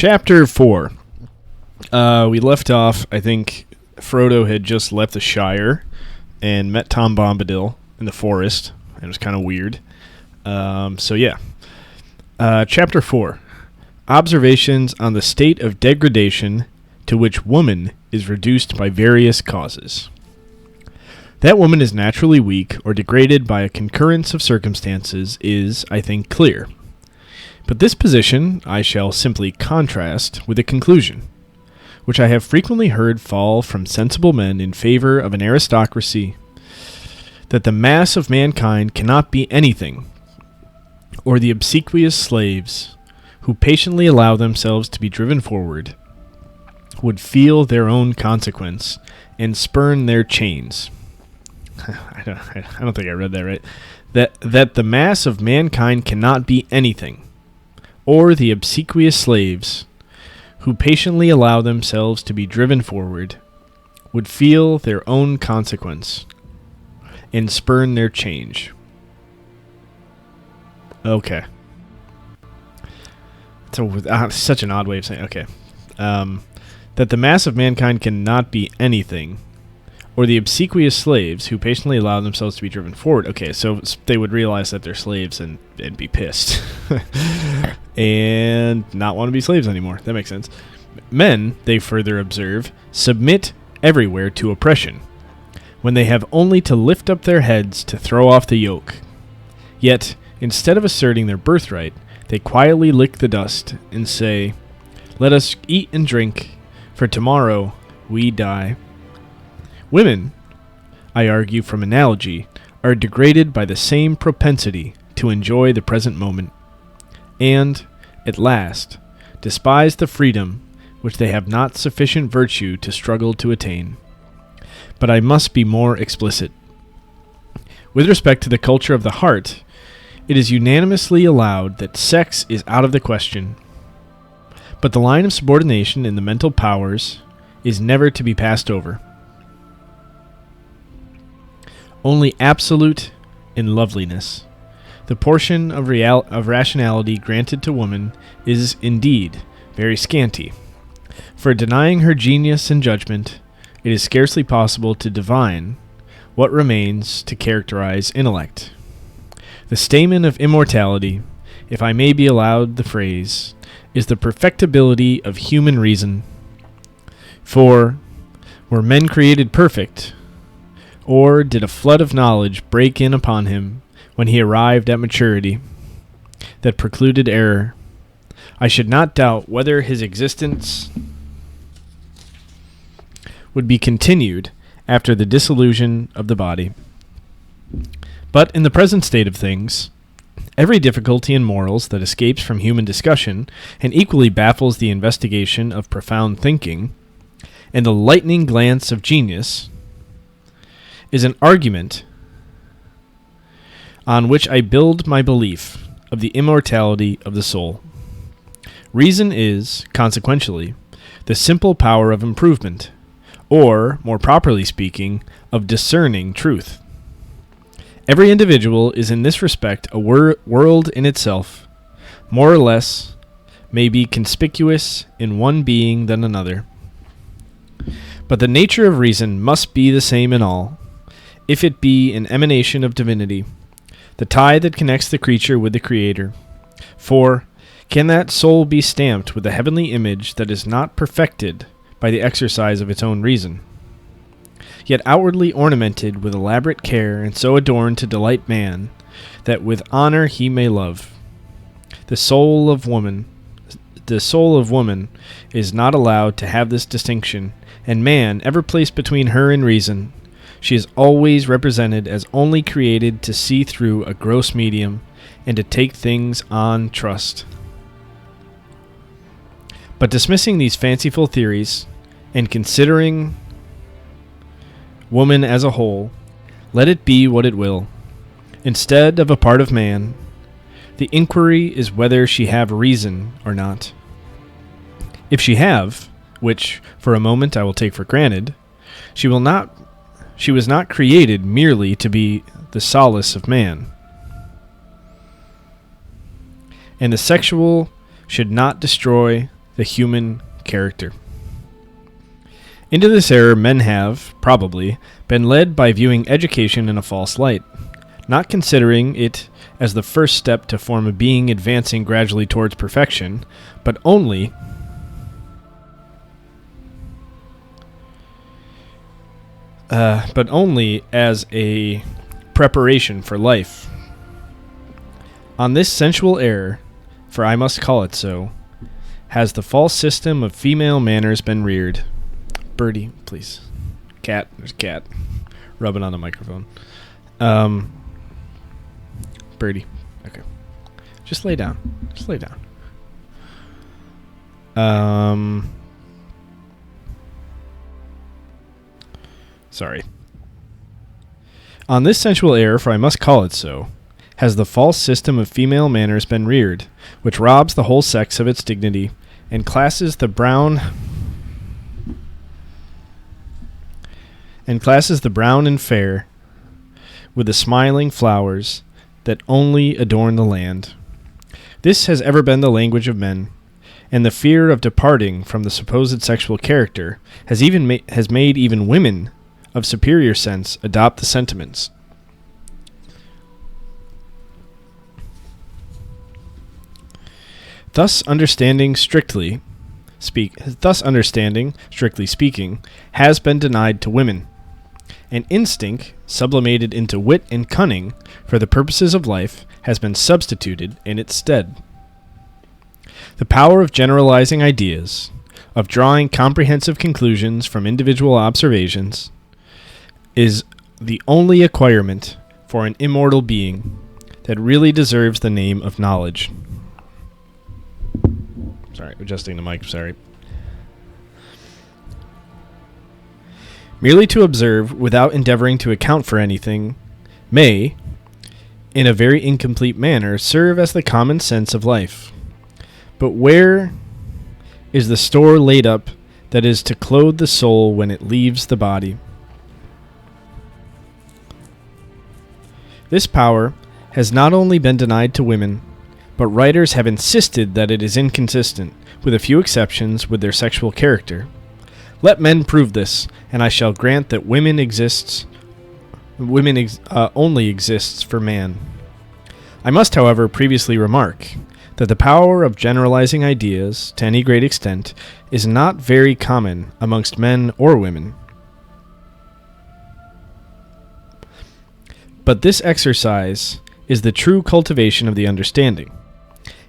Chapter 4. We left off, I think Frodo had just left the Shire and met Tom Bombadil in the forest. It was kind of weird. Chapter 4. Observations on the state of degradation to which woman is reduced by various causes. That woman is naturally weak or degraded by a concurrence of circumstances is, I think, clear. But this position I shall simply contrast with a conclusion, which I have frequently heard fall from sensible men in favor of an aristocracy, that the mass of mankind cannot be anything, or the obsequious slaves who patiently allow themselves to be driven forward would feel their own consequence and spurn their chains. I don't think I read that right. That the mass of mankind cannot be anything, or the obsequious slaves who patiently allow themselves to be driven forward would feel their own consequence and spurn their change. Okay. So such an odd way of saying okay. That the mass of mankind cannot be anything, or the obsequious slaves who patiently allow themselves to be driven forward. Okay, so they would realize that they're slaves and be pissed. And not want to be slaves anymore. That makes sense. Men, they further observe, submit everywhere to oppression, when they have only to lift up their heads to throw off the yoke. Yet, instead of asserting their birthright, they quietly lick the dust and say, "Let us eat and drink, for tomorrow we die." Women, I argue from analogy, are degraded by the same propensity to enjoy the present moment, and, at last, despise the freedom which they have not sufficient virtue to struggle to attain. But I must be more explicit. With respect to the culture of the heart, it is unanimously allowed that sex is out of the question, but the line of subordination in the mental powers is never to be passed over. Only absolute in loveliness, the portion of rationality granted to woman, is indeed very scanty. For denying her genius and judgment, it is scarcely possible to divine what remains to characterize intellect. The stamen of immortality, if I may be allowed the phrase, is the perfectibility of human reason. For, were men created perfect, or did a flood of knowledge break in upon him when he arrived at maturity that precluded error, I should not doubt whether his existence would be continued after the dissolution of the body. But in the present state of things, every difficulty in morals that escapes from human discussion and equally baffles the investigation of profound thinking and the lightning glance of genius is an argument on which I build my belief of the immortality of the soul. Reason is, consequentially, the simple power of improvement, or, more properly speaking, of discerning truth. Every individual is in this respect a world in itself, more or less, may be conspicuous in one being than another. But the nature of reason must be the same in all, if it be an emanation of divinity, the tie that connects the creature with the Creator. For, can that soul be stamped with the heavenly image that is not perfected by the exercise of its own reason, yet outwardly ornamented with elaborate care and so adorned to delight man, that with honor he may love? The soul of woman is not allowed to have this distinction, and man ever placed between her and reason. She is always represented as only created to see through a gross medium and to take things on trust. But dismissing these fanciful theories and considering woman as a whole, let it be what it will. Instead of a part of man, the inquiry is whether she have reason or not. If she have, which for a moment I will take for granted, she was not created merely to be the solace of man. And the sexual should not destroy the human character. Into this error men have, probably, been led by viewing education in a false light, not considering it as the first step to form a being advancing gradually towards perfection, but only as a preparation for life. On this sensual error, for I must call it so, has the false system of female manners been reared. Birdie, please. Cat. There's a cat. Rubbing on the microphone. Birdie. Okay. Just lay down. Just lay down. Sorry. On this sensual error, for I must call it so, has the false system of female manners been reared, which robs the whole sex of its dignity, and classes the brown and fair with the smiling flowers that only adorn the land. This has ever been the language of men, and the fear of departing from the supposed sexual character has made even women of superior sense adopt the sentiments. Thus understanding, strictly speaking, has been denied to women. An instinct, sublimated into wit and cunning for the purposes of life, has been substituted in its stead. The power of generalizing ideas, of drawing comprehensive conclusions from individual observations, is the only acquirement for an immortal being that really deserves the name of knowledge. Sorry, adjusting the mic, sorry. Merely to observe without endeavoring to account for anything may, in a very incomplete manner, serve as the common sense of life. But where is the store laid up that is to clothe the soul when it leaves the body? This power has not only been denied to women, but writers have insisted that it is inconsistent, with a few exceptions, with their sexual character. Let men prove this, and I shall grant that only exists for man. I must, however, previously remark that the power of generalizing ideas, to any great extent, is not very common amongst men or women. But this exercise is the true cultivation of the understanding,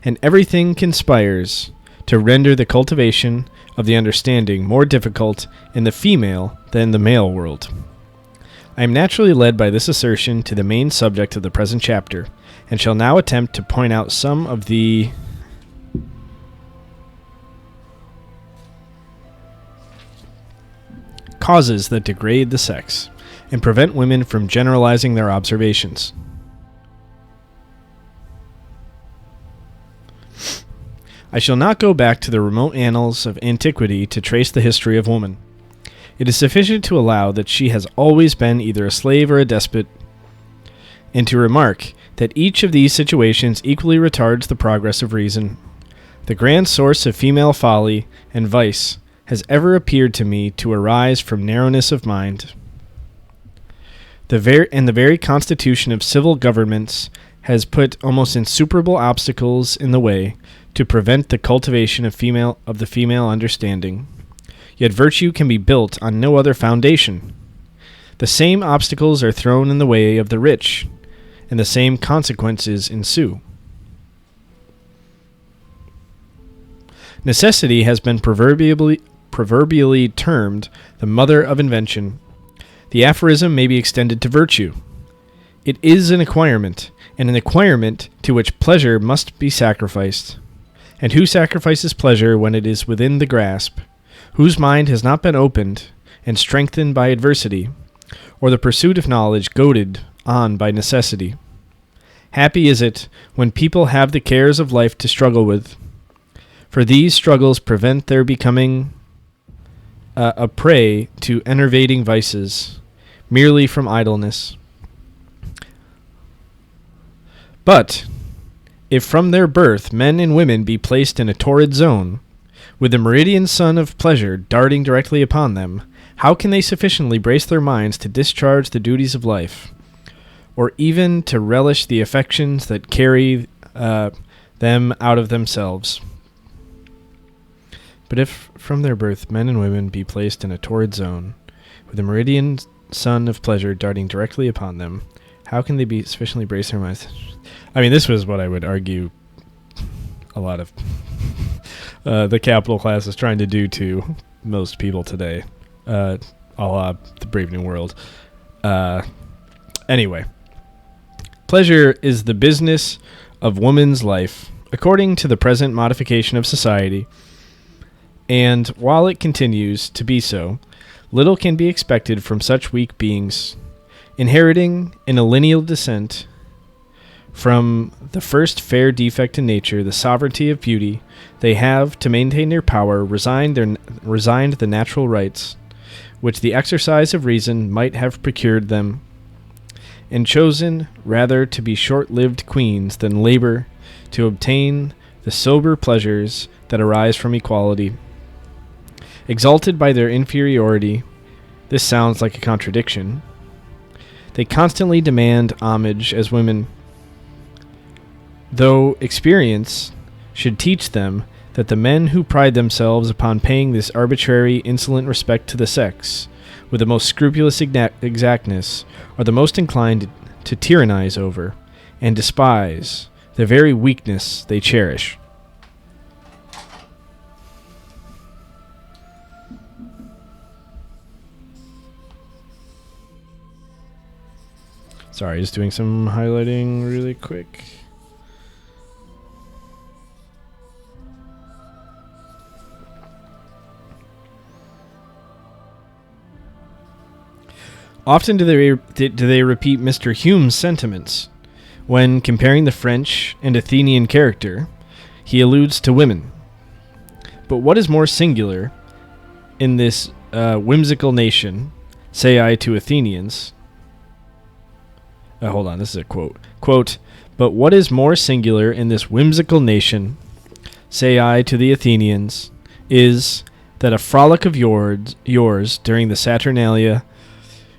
and everything conspires to render the cultivation of the understanding more difficult in the female than the male world. I am naturally led by this assertion to the main subject of the present chapter, and shall now attempt to point out some of the causes that degrade the sex, and prevent women from generalizing their observations. I shall not go back to the remote annals of antiquity to trace the history of woman. It is sufficient to allow that she has always been either a slave or a despot, and to remark that each of these situations equally retards the progress of reason. The grand source of female folly and vice has ever appeared to me to arise from narrowness of mind. The very constitution of civil governments has put almost insuperable obstacles in the way to prevent the cultivation of the female understanding. Yet virtue can be built on no other foundation. The same obstacles are thrown in the way of the rich, and the same consequences ensue. Necessity has been proverbially termed the mother of invention. The aphorism may be extended to virtue. It is an acquirement, and an acquirement to which pleasure must be sacrificed. And who sacrifices pleasure when it is within the grasp, whose mind has not been opened and strengthened by adversity, or the pursuit of knowledge goaded on by necessity? Happy is it when people have the cares of life to struggle with, for these struggles prevent their becoming a prey to enervating vices, merely from idleness. But if from their birth men and women be placed in a torrid zone, With the meridian sun of pleasure darting directly upon them, how can they sufficiently brace their minds to discharge the duties of life, or even to relish the affections that carry them out of themselves? But if from their birth men and women be placed in a torrid zone, with the meridian sun of pleasure darting directly upon them, how can they be sufficiently brace their minds? I mean, this was what I would argue a lot of the capital class is trying to do to most people today, a la the Brave New World. Anyway, pleasure is the business of woman's life, according to the present modification of society, and while it continues to be so, little can be expected from such weak beings, inheriting in a lineal descent from the first fair defect in nature, the sovereignty of beauty. They have, to maintain their power, resigned the natural rights, which the exercise of reason might have procured them, and chosen rather to be short-lived queens than labor to obtain the sober pleasures that arise from equality. Exalted by their inferiority, this sounds like a contradiction. They constantly demand homage as women, though experience should teach them that the men who pride themselves upon paying this arbitrary, insolent respect to the sex with the most scrupulous exactness are the most inclined to tyrannize over and despise the very weakness they cherish. Sorry, just doing some highlighting really quick. Often do they repeat Mr. Hume's sentiments. When comparing the French and Athenian character, he alludes to women. But what is more singular in this whimsical nation, say I to Athenians... hold on, this is a quote. Quote, "But what is more singular in this whimsical nation, say I to the Athenians, is that a frolic of yours during the Saturnalia,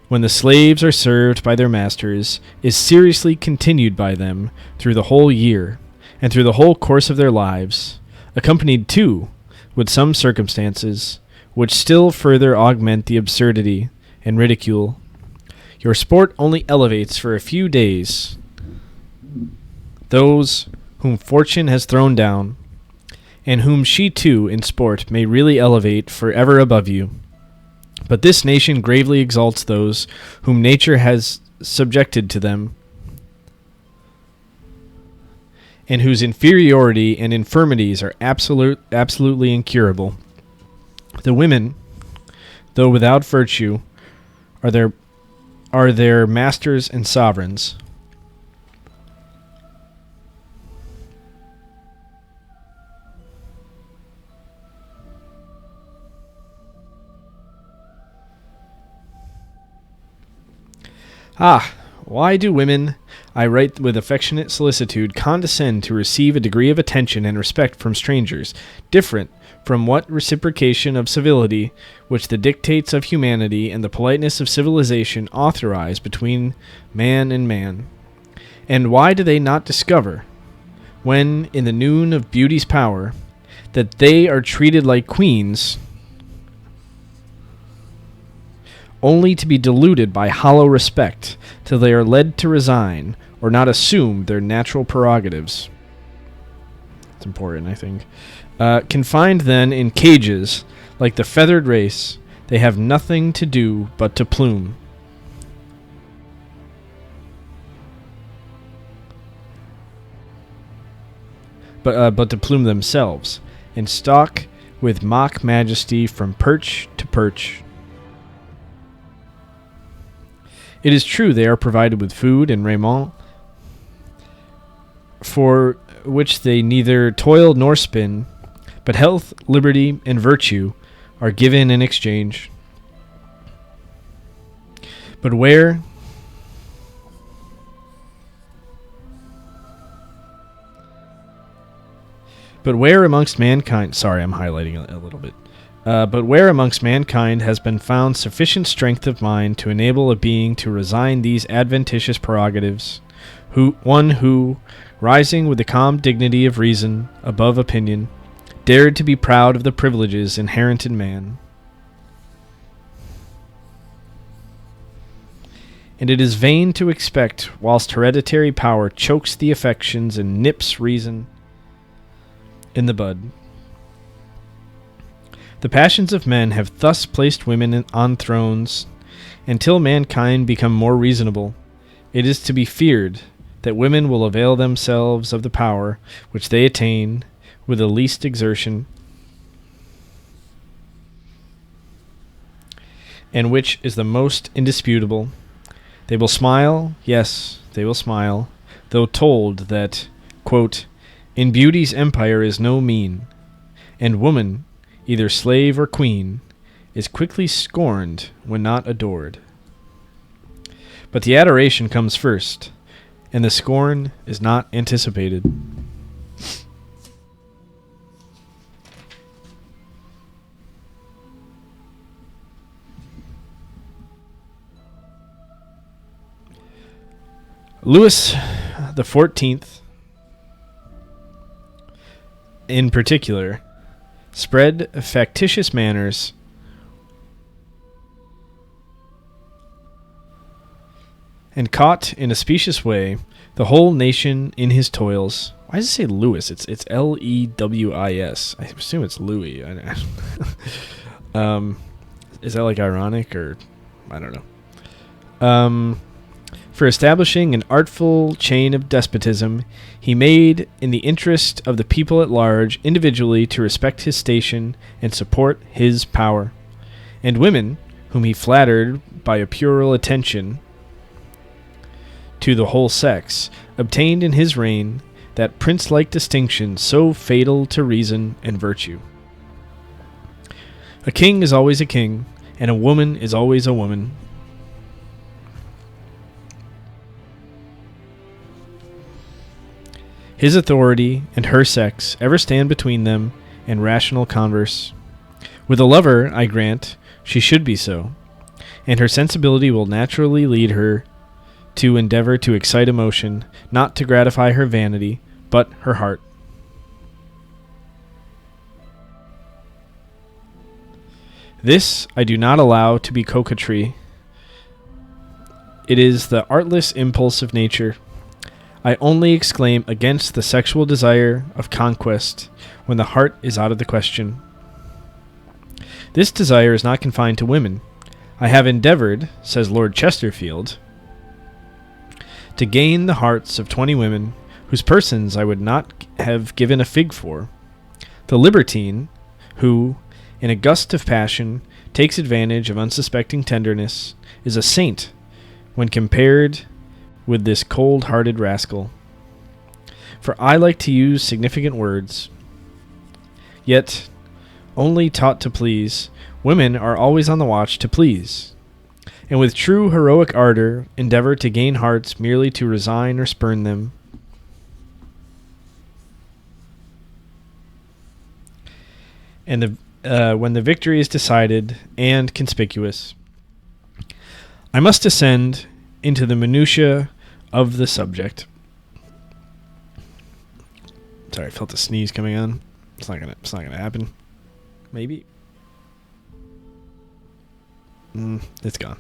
when the slaves are served by their masters, is seriously continued by them through the whole year, and through the whole course of their lives, accompanied, too, with some circumstances, which still further augment the absurdity and ridicule. Your sport only elevates for a few days those whom fortune has thrown down, and whom she too in sport may really elevate for ever above you. But this nation gravely exalts those whom nature has subjected to them, and whose inferiority and infirmities are absolutely incurable. The women, though without virtue, are their masters and sovereigns. Ah, why do women, I write with affectionate solicitude, condescend to receive a degree of attention and respect from strangers, different from what reciprocation of civility which the dictates of humanity and the politeness of civilization authorize between man and man? And why do they not discover, when in the noon of beauty's power, that they are treated like queens, only to be deluded by hollow respect, till they are led to resign or not assume their natural prerogatives? It's important, I think. Confined then in cages, like the feathered race, they have nothing to do but to plume. But to plume themselves, and stalk with mock majesty from perch to perch. It is true they are provided with food and raiment, for which they neither toil nor spin, but health, liberty, and virtue are given in exchange. But where But where amongst mankind... Sorry, I'm highlighting a little bit. But where amongst mankind has been found sufficient strength of mind to enable a being to resign these adventitious prerogatives, one who, rising with the calm dignity of reason above opinion, dared to be proud of the privileges inherent in man. And it is vain to expect, whilst hereditary power chokes the affections and nips reason in the bud. The passions of men have thus placed women on thrones. Until mankind become more reasonable, it is to be feared that women will avail themselves of the power which they attain with the least exertion, and which is the most indisputable. They will smile, yes, they will smile, though told that, quote, in beauty's empire is no mean, and woman, either slave or queen, is quickly scorned when not adored. But the adoration comes first, and the scorn is not anticipated. Louis XIV, in particular, spread factitious manners and caught in a specious way the whole nation in his toils. Why does it say Louis? It's Lewis. I assume it's Louis. Is that like ironic, or I don't know. For establishing an artful chain of despotism, he made, in the interest of the people at large, individually to respect his station and support his power. And women, whom he flattered by a puerile attention to the whole sex, obtained in his reign that prince-like distinction so fatal to reason and virtue. A king is always a king, and a woman is always a woman. His authority and her sex ever stand between them and rational converse. With a lover, I grant, she should be so, and her sensibility will naturally lead her to endeavor to excite emotion, not to gratify her vanity, but her heart. This I do not allow to be coquetry. It is the artless impulse of nature. I only exclaim against the sexual desire of conquest when the heart is out of the question. This desire is not confined to women. I have endeavored, says Lord Chesterfield, to gain the hearts of 20 women whose persons I would not have given a fig for. The libertine, who, in a gust of passion, takes advantage of unsuspecting tenderness, is a saint when compared with this cold-hearted rascal. For I like to use significant words. Yet, only taught to please, women are always on the watch to please, and with true heroic ardor endeavor to gain hearts merely to resign or spurn them. And when the victory is decided and conspicuous, I must descend into the minutiae of the subject. Sorry, I felt a sneeze coming on. It's not gonna happen. Maybe. It's gone.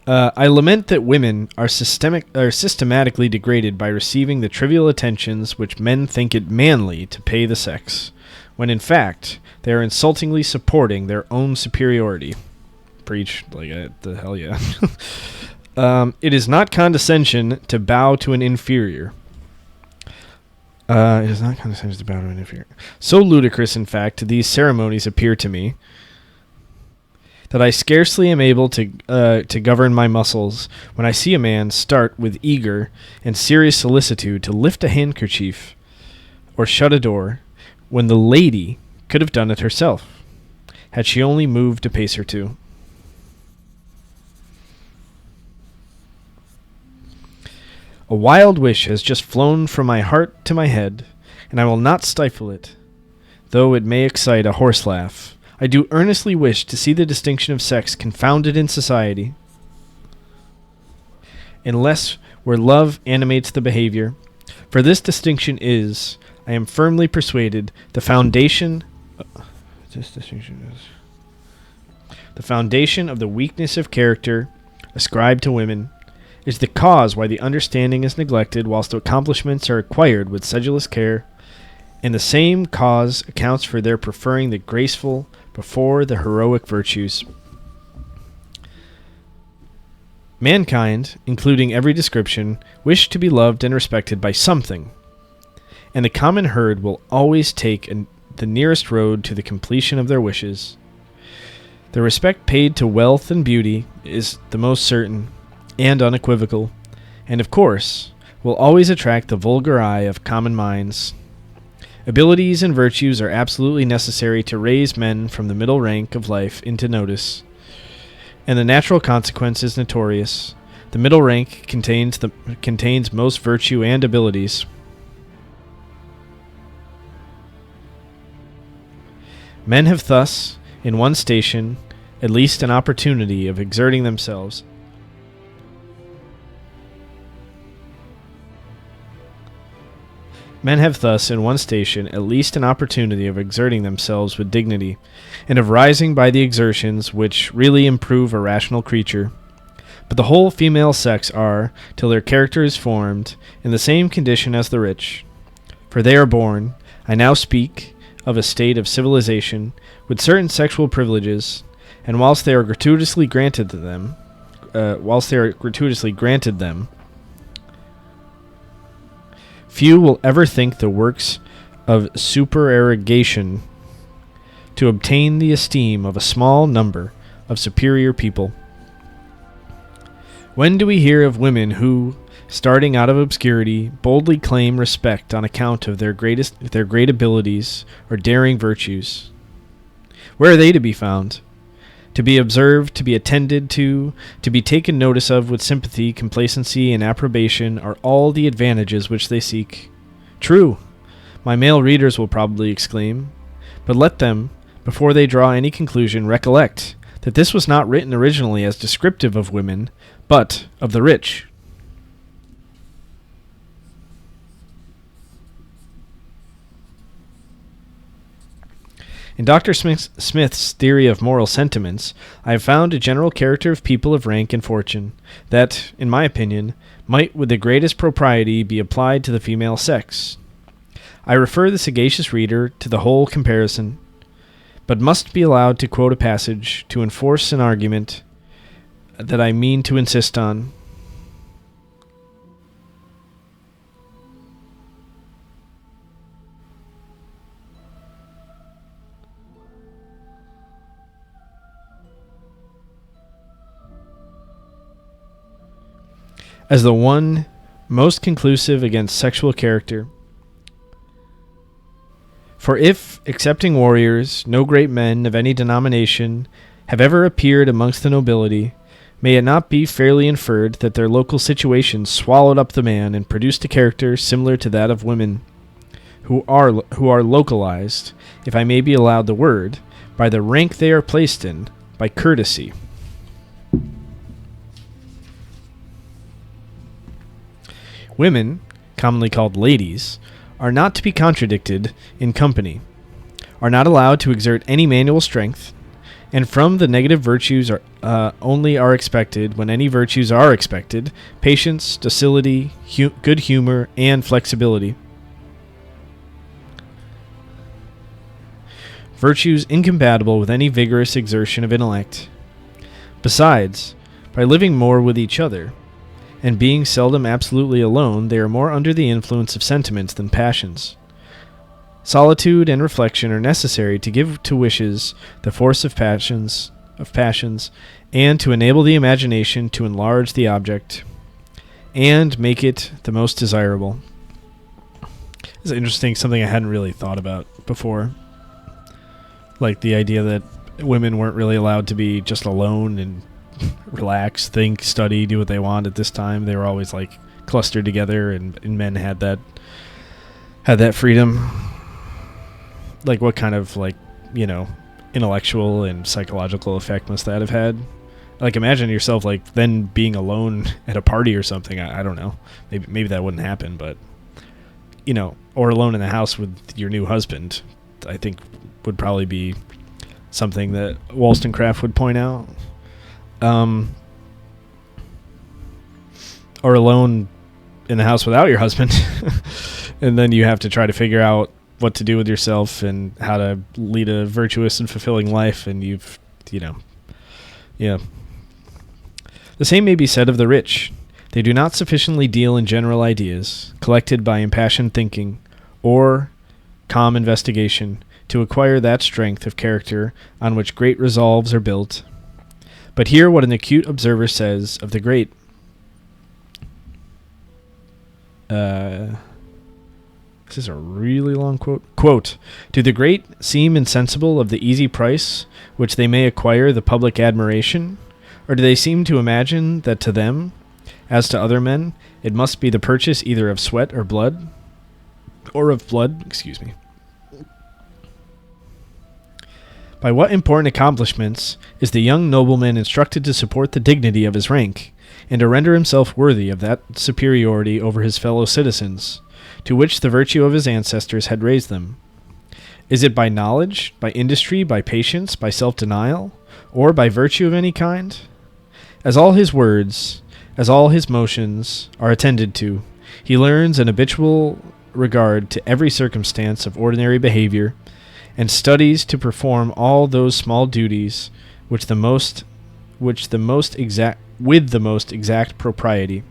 I lament that women are systematically degraded by receiving the trivial attentions which men think it manly to pay the sex, when in fact they are insultingly supporting their own superiority. Preach, like the hell yeah. It is not condescension to bow to an inferior. It is not condescension to bow to an inferior. So ludicrous, in fact, these ceremonies appear to me, that I scarcely am able to govern my muscles when I see a man start with eager and serious solicitude to lift a handkerchief or shut a door, when the lady could have done it herself, had she only moved a pace or two. A wild wish has just flown from my heart to my head, and I will not stifle it. though it may excite a horse laugh. I do earnestly wish to see the distinction of sex confounded in society, unless where love animates the behavior. For this distinction is, I am firmly persuaded, the foundation of the weakness of character ascribed to women, is the cause why the understanding is neglected whilst the accomplishments are acquired with sedulous care, and the same cause accounts for their preferring the graceful before the heroic virtues. Mankind, including every description, wish to be loved and respected by something, and the common herd will always take the nearest road to the completion of their wishes. The respect paid to wealth and beauty is the most certain and unequivocal, and of course will always attract the vulgar eye of common minds. Abilities and virtues are absolutely necessary to raise men from the middle rank of life into notice, and the natural consequence is notorious. The middle rank contains most virtue and abilities. Men have thus, in one station, at least an opportunity of exerting themselves. Men have thus, in one station, at least an opportunity of exerting themselves with dignity, and of rising by the exertions which really improve a rational creature. But the whole female sex are, till their character is formed, in the same condition as the rich. For they are born, I now speak of a state of civilization, with certain sexual privileges, and whilst they are gratuitously granted them, few will ever think the works of supererogation to obtain the esteem of a small number of superior people. When do we hear of women who, starting out of obscurity, boldly claim respect on account of their great abilities or daring virtues? Where are they to be found? To be observed, to be attended to be taken notice of with sympathy, complacency, and approbation are all the advantages which they seek. True, my male readers will probably exclaim, but let them, before they draw any conclusion, recollect that this was not written originally as descriptive of women, but of the rich. In Dr. Smith's theory of moral sentiments, I have found a general character of people of rank and fortune that, in my opinion, might with the greatest propriety be applied to the female sex. I refer the sagacious reader to the whole comparison, but must be allowed to quote a passage to enforce an argument that I mean to insist on. As the one most conclusive against sexual character. For if, excepting warriors, no great men of any denomination have ever appeared amongst the nobility, may it not be fairly inferred that their local situations swallowed up the man and produced a character similar to that of women, who are localized, if I may be allowed the word, by the rank they are placed in, by courtesy. Women, commonly called ladies, are not to be contradicted in company, are not allowed to exert any manual strength, and from the negative virtues only are expected, when any virtues are expected, patience, docility, good humor, and flexibility. Virtues incompatible with any vigorous exertion of intellect. Besides, by living more with each other, and being seldom absolutely alone, they are more under the influence of sentiments than passions. Solitude and reflection are necessary to give to wishes the force of passions, and to enable the imagination to enlarge the object, and make it the most desirable. It's interesting, something I hadn't really thought about before. Like the idea that women weren't really allowed to be just alone and relax, think, study, do what they want at this time. They were always like clustered together, and men had that freedom. like what kind of like, intellectual and psychological effect must that have had? Like, imagine yourself like then being alone at a party or something. I don't know. Maybe that wouldn't happen, but or alone in the house with your new husband, I think would probably be something that Wollstonecraft would point out. Or alone in the house without your husband, and then you have to try to figure out what to do with yourself and how to lead a virtuous and fulfilling life, and yeah. The same may be said of the rich. They do not sufficiently deal in general ideas, collected by impassioned thinking, or calm investigation, to acquire that strength of character on which great resolves are built. But hear what an acute observer says of the great. This is a really long quote. Quote, "Do the great seem insensible of the easy price which they may acquire the public admiration? Or do they seem to imagine that to them, as to other men, it must be the purchase either of sweat or blood? By what important accomplishments is the young nobleman instructed to support the dignity of his rank, and to render himself worthy of that superiority over his fellow citizens, to which the virtue of his ancestors had raised them? Is it by knowledge, by industry, by patience, by self-denial, or by virtue of any kind? As all his words, as all his motions are attended to, he learns an habitual regard to every circumstance of ordinary behavior, and studies to perform all those small duties with the most exact propriety.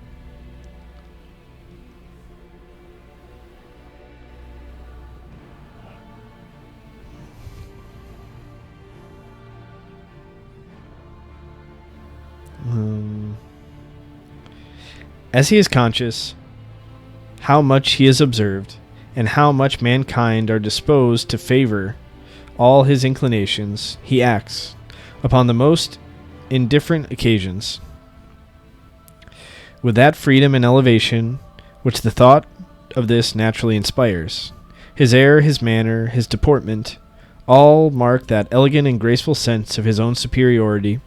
As he is conscious how much he is observed, and how much mankind are disposed to favor all his inclinations, he acts, upon the most indifferent occasions, with that freedom and elevation which the thought of this naturally inspires. His air, his manner, his deportment, all mark that elegant and graceful sense of his own superiority,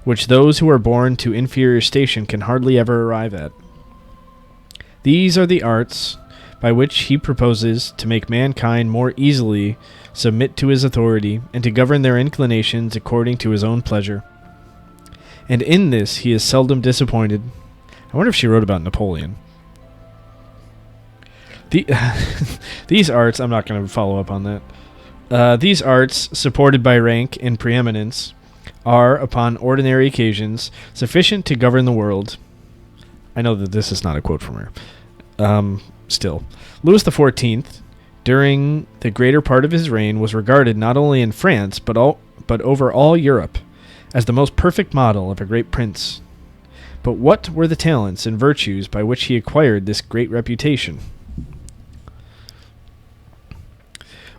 which those who are born to inferior station can hardly ever arrive at. These are the arts by which he proposes to make mankind more easily submit to his authority, and to govern their inclinations according to his own pleasure. And in this he is seldom disappointed." I wonder if she wrote about Napoleon. These arts, I'm not going to follow up on that. These arts, supported by rank and preeminence, are, upon ordinary occasions, sufficient to govern the world. I know that this is not a quote from her. Still, Louis XIV, during the greater part of his reign, was regarded not only in France, but over all Europe, as the most perfect model of a great prince. But what were the talents and virtues by which he acquired this great reputation?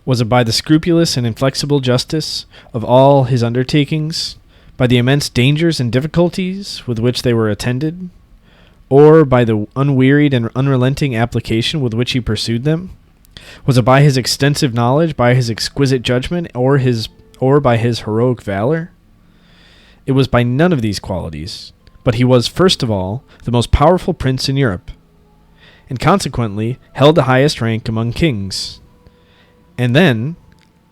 Was it by the scrupulous and inflexible justice of all his undertakings, by the immense dangers and difficulties with which they were attended, or by the unwearied and unrelenting application with which he pursued them? Was it by his extensive knowledge, by his exquisite judgment, or by his heroic valor? It was by none of these qualities, but he was, first of all, the most powerful prince in Europe, and consequently held the highest rank among kings. And then,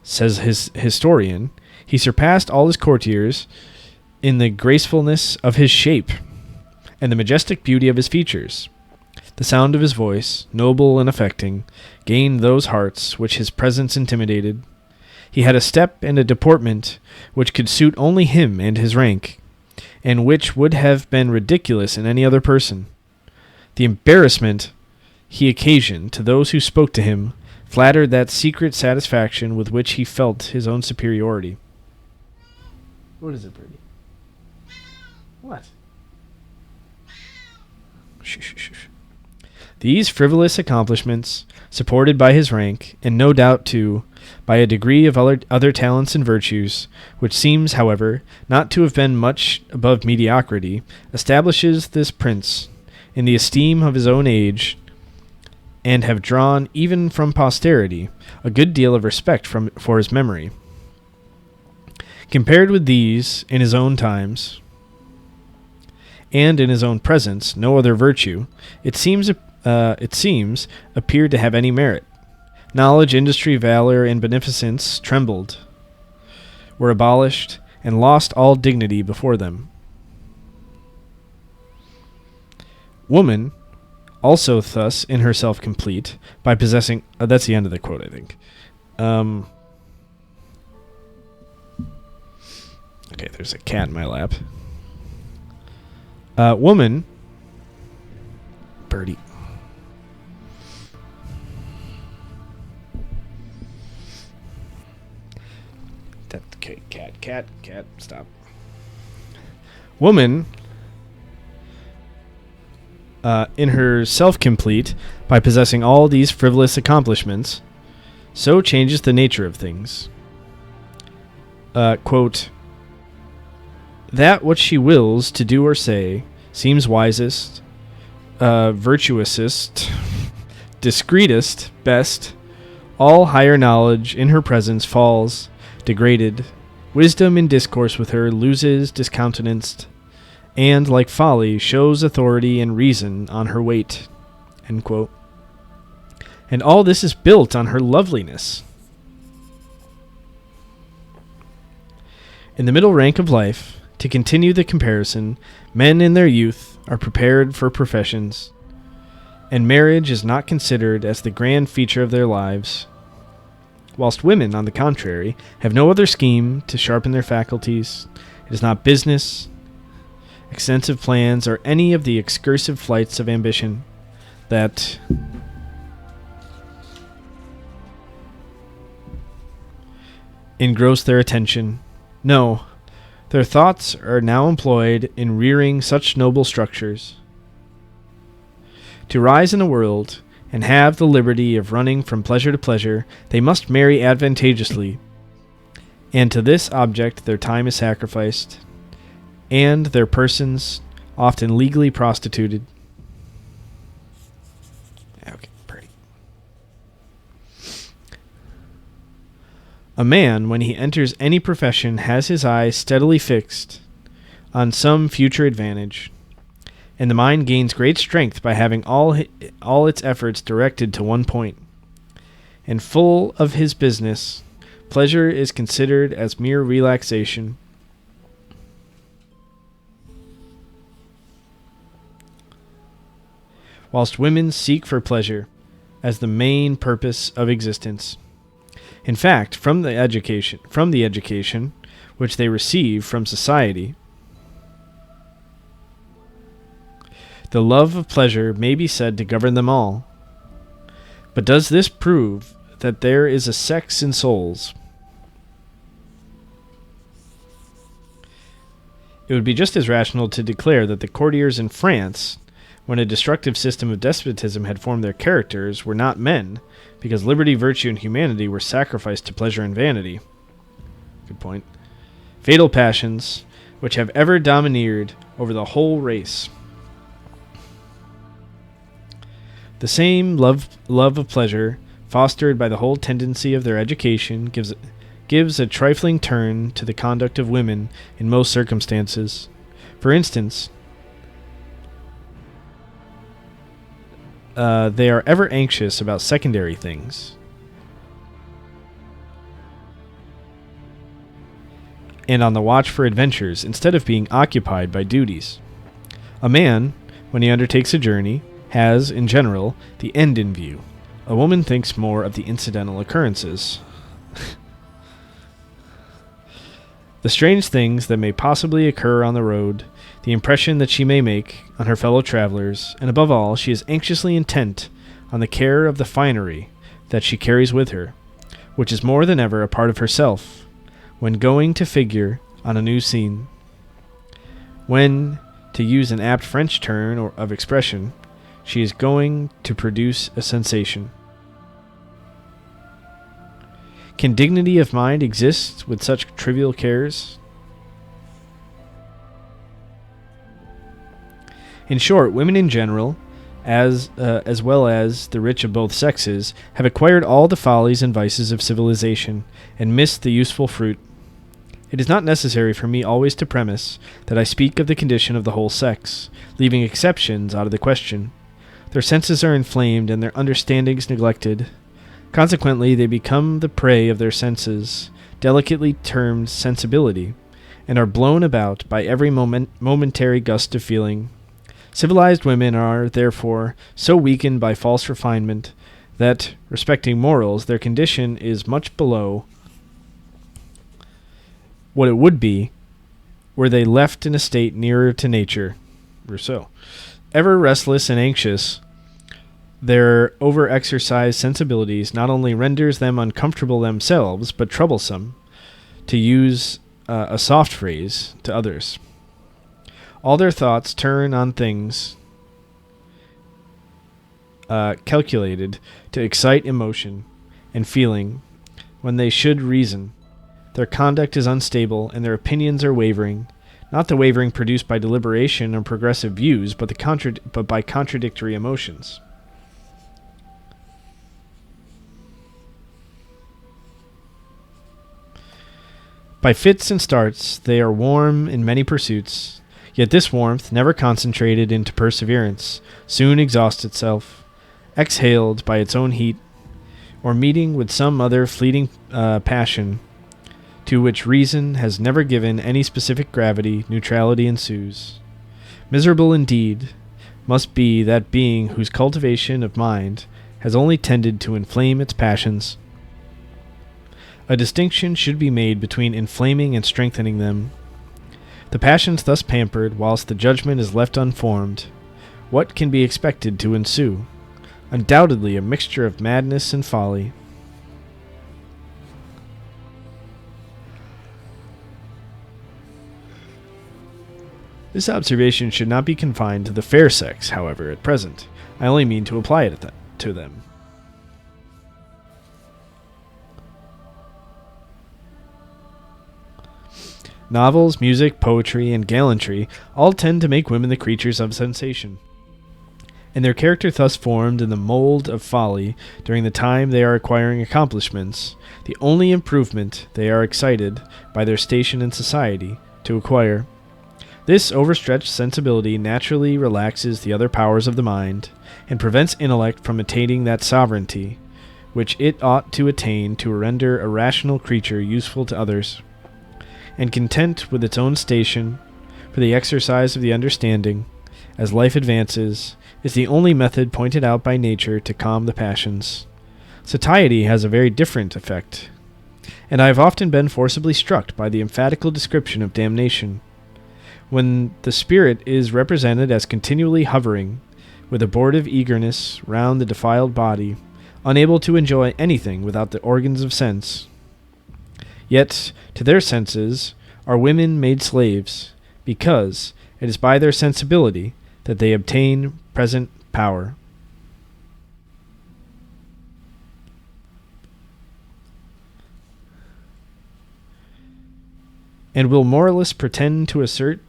says his historian, he surpassed all his courtiers in the gracefulness of his shape, and the majestic beauty of his features. The sound of his voice, noble and affecting, gained those hearts which his presence intimidated. He had a step and a deportment which could suit only him and his rank, and which would have been ridiculous in any other person. The embarrassment he occasioned to those who spoke to him flattered that secret satisfaction with which he felt his own superiority. What is it, Birdie? What? Shh. These frivolous accomplishments, supported by his rank, and no doubt, too, by a degree of other talents and virtues, which seems, however, not to have been much above mediocrity, establishes this prince, in the esteem of his own age, and have drawn, even from posterity, a good deal of respect for his memory. Compared with these, in his own times, and in his own presence, no other virtue, it seems, appeared to have any merit. Knowledge, industry, valor, and beneficence trembled, were abolished, and lost all dignity before them. Woman, also thus in herself complete, by possessing... that's the end of the quote, I think. Okay, there's a cat in my lap. Woman... Birdie. Okay, cat, stop. Woman... in herself complete, by possessing all these frivolous accomplishments, so changes the nature of things. Quote, that what she wills to do or say seems wisest, virtuousest, discreetest, best. All higher knowledge in her presence falls, degraded. Wisdom in discourse with her loses discountenanced, and, like folly, shows authority and reason on her weight. End quote. And all this is built on her loveliness. In the middle rank of life, to continue the comparison, men in their youth are prepared for professions, and marriage is not considered as the grand feature of their lives, whilst women, on the contrary, have no other scheme to sharpen their faculties. It is not business, extensive plans, or any of the excursive flights of ambition that engross their attention. No, their thoughts are now employed in rearing such noble structures. To rise in the world and have the liberty of running from pleasure to pleasure, they must marry advantageously, and to this object their time is sacrificed, and their persons often legally prostituted. Okay, pretty. A man, when he enters any profession, has his eyes steadily fixed on some future advantage, and the mind gains great strength by having all its efforts directed to one point. And full of his business, pleasure is considered as mere relaxation. Whilst women seek for pleasure as the main purpose of existence. In fact, from the education which they receive from society, the love of pleasure may be said to govern them all. But does this prove that there is a sex in souls? It would be just as rational to declare that the courtiers in France, when a destructive system of despotism had formed their characters, were not men, because liberty, virtue, and humanity were sacrificed to pleasure and vanity. Good point. Fatal passions, which have ever domineered over the whole race. The same love of pleasure, fostered by the whole tendency of their education, gives a trifling turn to the conduct of women in most circumstances. For instance, they are ever anxious about secondary things, and on the watch for adventures instead of being occupied by duties. A man, when he undertakes a journey, has, in general, the end in view. A woman thinks more of the incidental occurrences. The strange things that may possibly occur on the road, the impression that she may make on her fellow travelers, and above all, she is anxiously intent on the care of the finery that she carries with her, which is more than ever a part of herself, when going to figure on a new scene. When, to use an apt French turn of expression, she is going to produce a sensation. Can dignity of mind exist with such trivial cares? In short, women in general, as well as the rich of both sexes, have acquired all the follies and vices of civilization, and missed the useful fruit. It is not necessary for me always to premise that I speak of the condition of the whole sex, leaving exceptions out of the question. Their senses are inflamed and their understandings neglected. Consequently, they become the prey of their senses, delicately termed sensibility, and are blown about by every momentary gust of feeling. Civilized women are, therefore, so weakened by false refinement that, respecting morals, their condition is much below what it would be were they left in a state nearer to nature. Rousseau. Ever restless and anxious, their over-exercised sensibilities not only renders them uncomfortable themselves, but troublesome, to use a soft phrase, to others. All their thoughts turn on things calculated to excite emotion and feeling when they should reason. Their conduct is unstable, and their opinions are wavering, not the wavering produced by deliberation or progressive views, but by contradictory emotions. By fits and starts, they are warm in many pursuits, yet this warmth, never concentrated into perseverance, soon exhausts itself, exhaled by its own heat, or meeting with some other fleeting passion, to which reason has never given any specific gravity, neutrality ensues. Miserable indeed must be that being whose cultivation of mind has only tended to inflame its passions. A distinction should be made between inflaming and strengthening them. The passions thus pampered, whilst the judgment is left unformed, what can be expected to ensue? Undoubtedly a mixture of madness and folly. This observation should not be confined to the fair sex, however, at present. I only mean to apply it to them. Novels, music, poetry, and gallantry all tend to make women the creatures of sensation. And their character thus formed in the mold of folly during the time they are acquiring accomplishments, the only improvement they are excited by their station in society to acquire. This overstretched sensibility naturally relaxes the other powers of the mind, and prevents intellect from attaining that sovereignty which it ought to attain to render a rational creature useful to others, and content with its own station, for the exercise of the understanding, as life advances, is the only method pointed out by nature to calm the passions. Satiety has a very different effect, and I have often been forcibly struck by the emphatical description of damnation, when the spirit is represented as continually hovering, with abortive eagerness, round the defiled body, unable to enjoy anything without the organs of sense. Yet, to their senses, are women made slaves, because it is by their sensibility that they obtain present power. And will moralists pretend to assert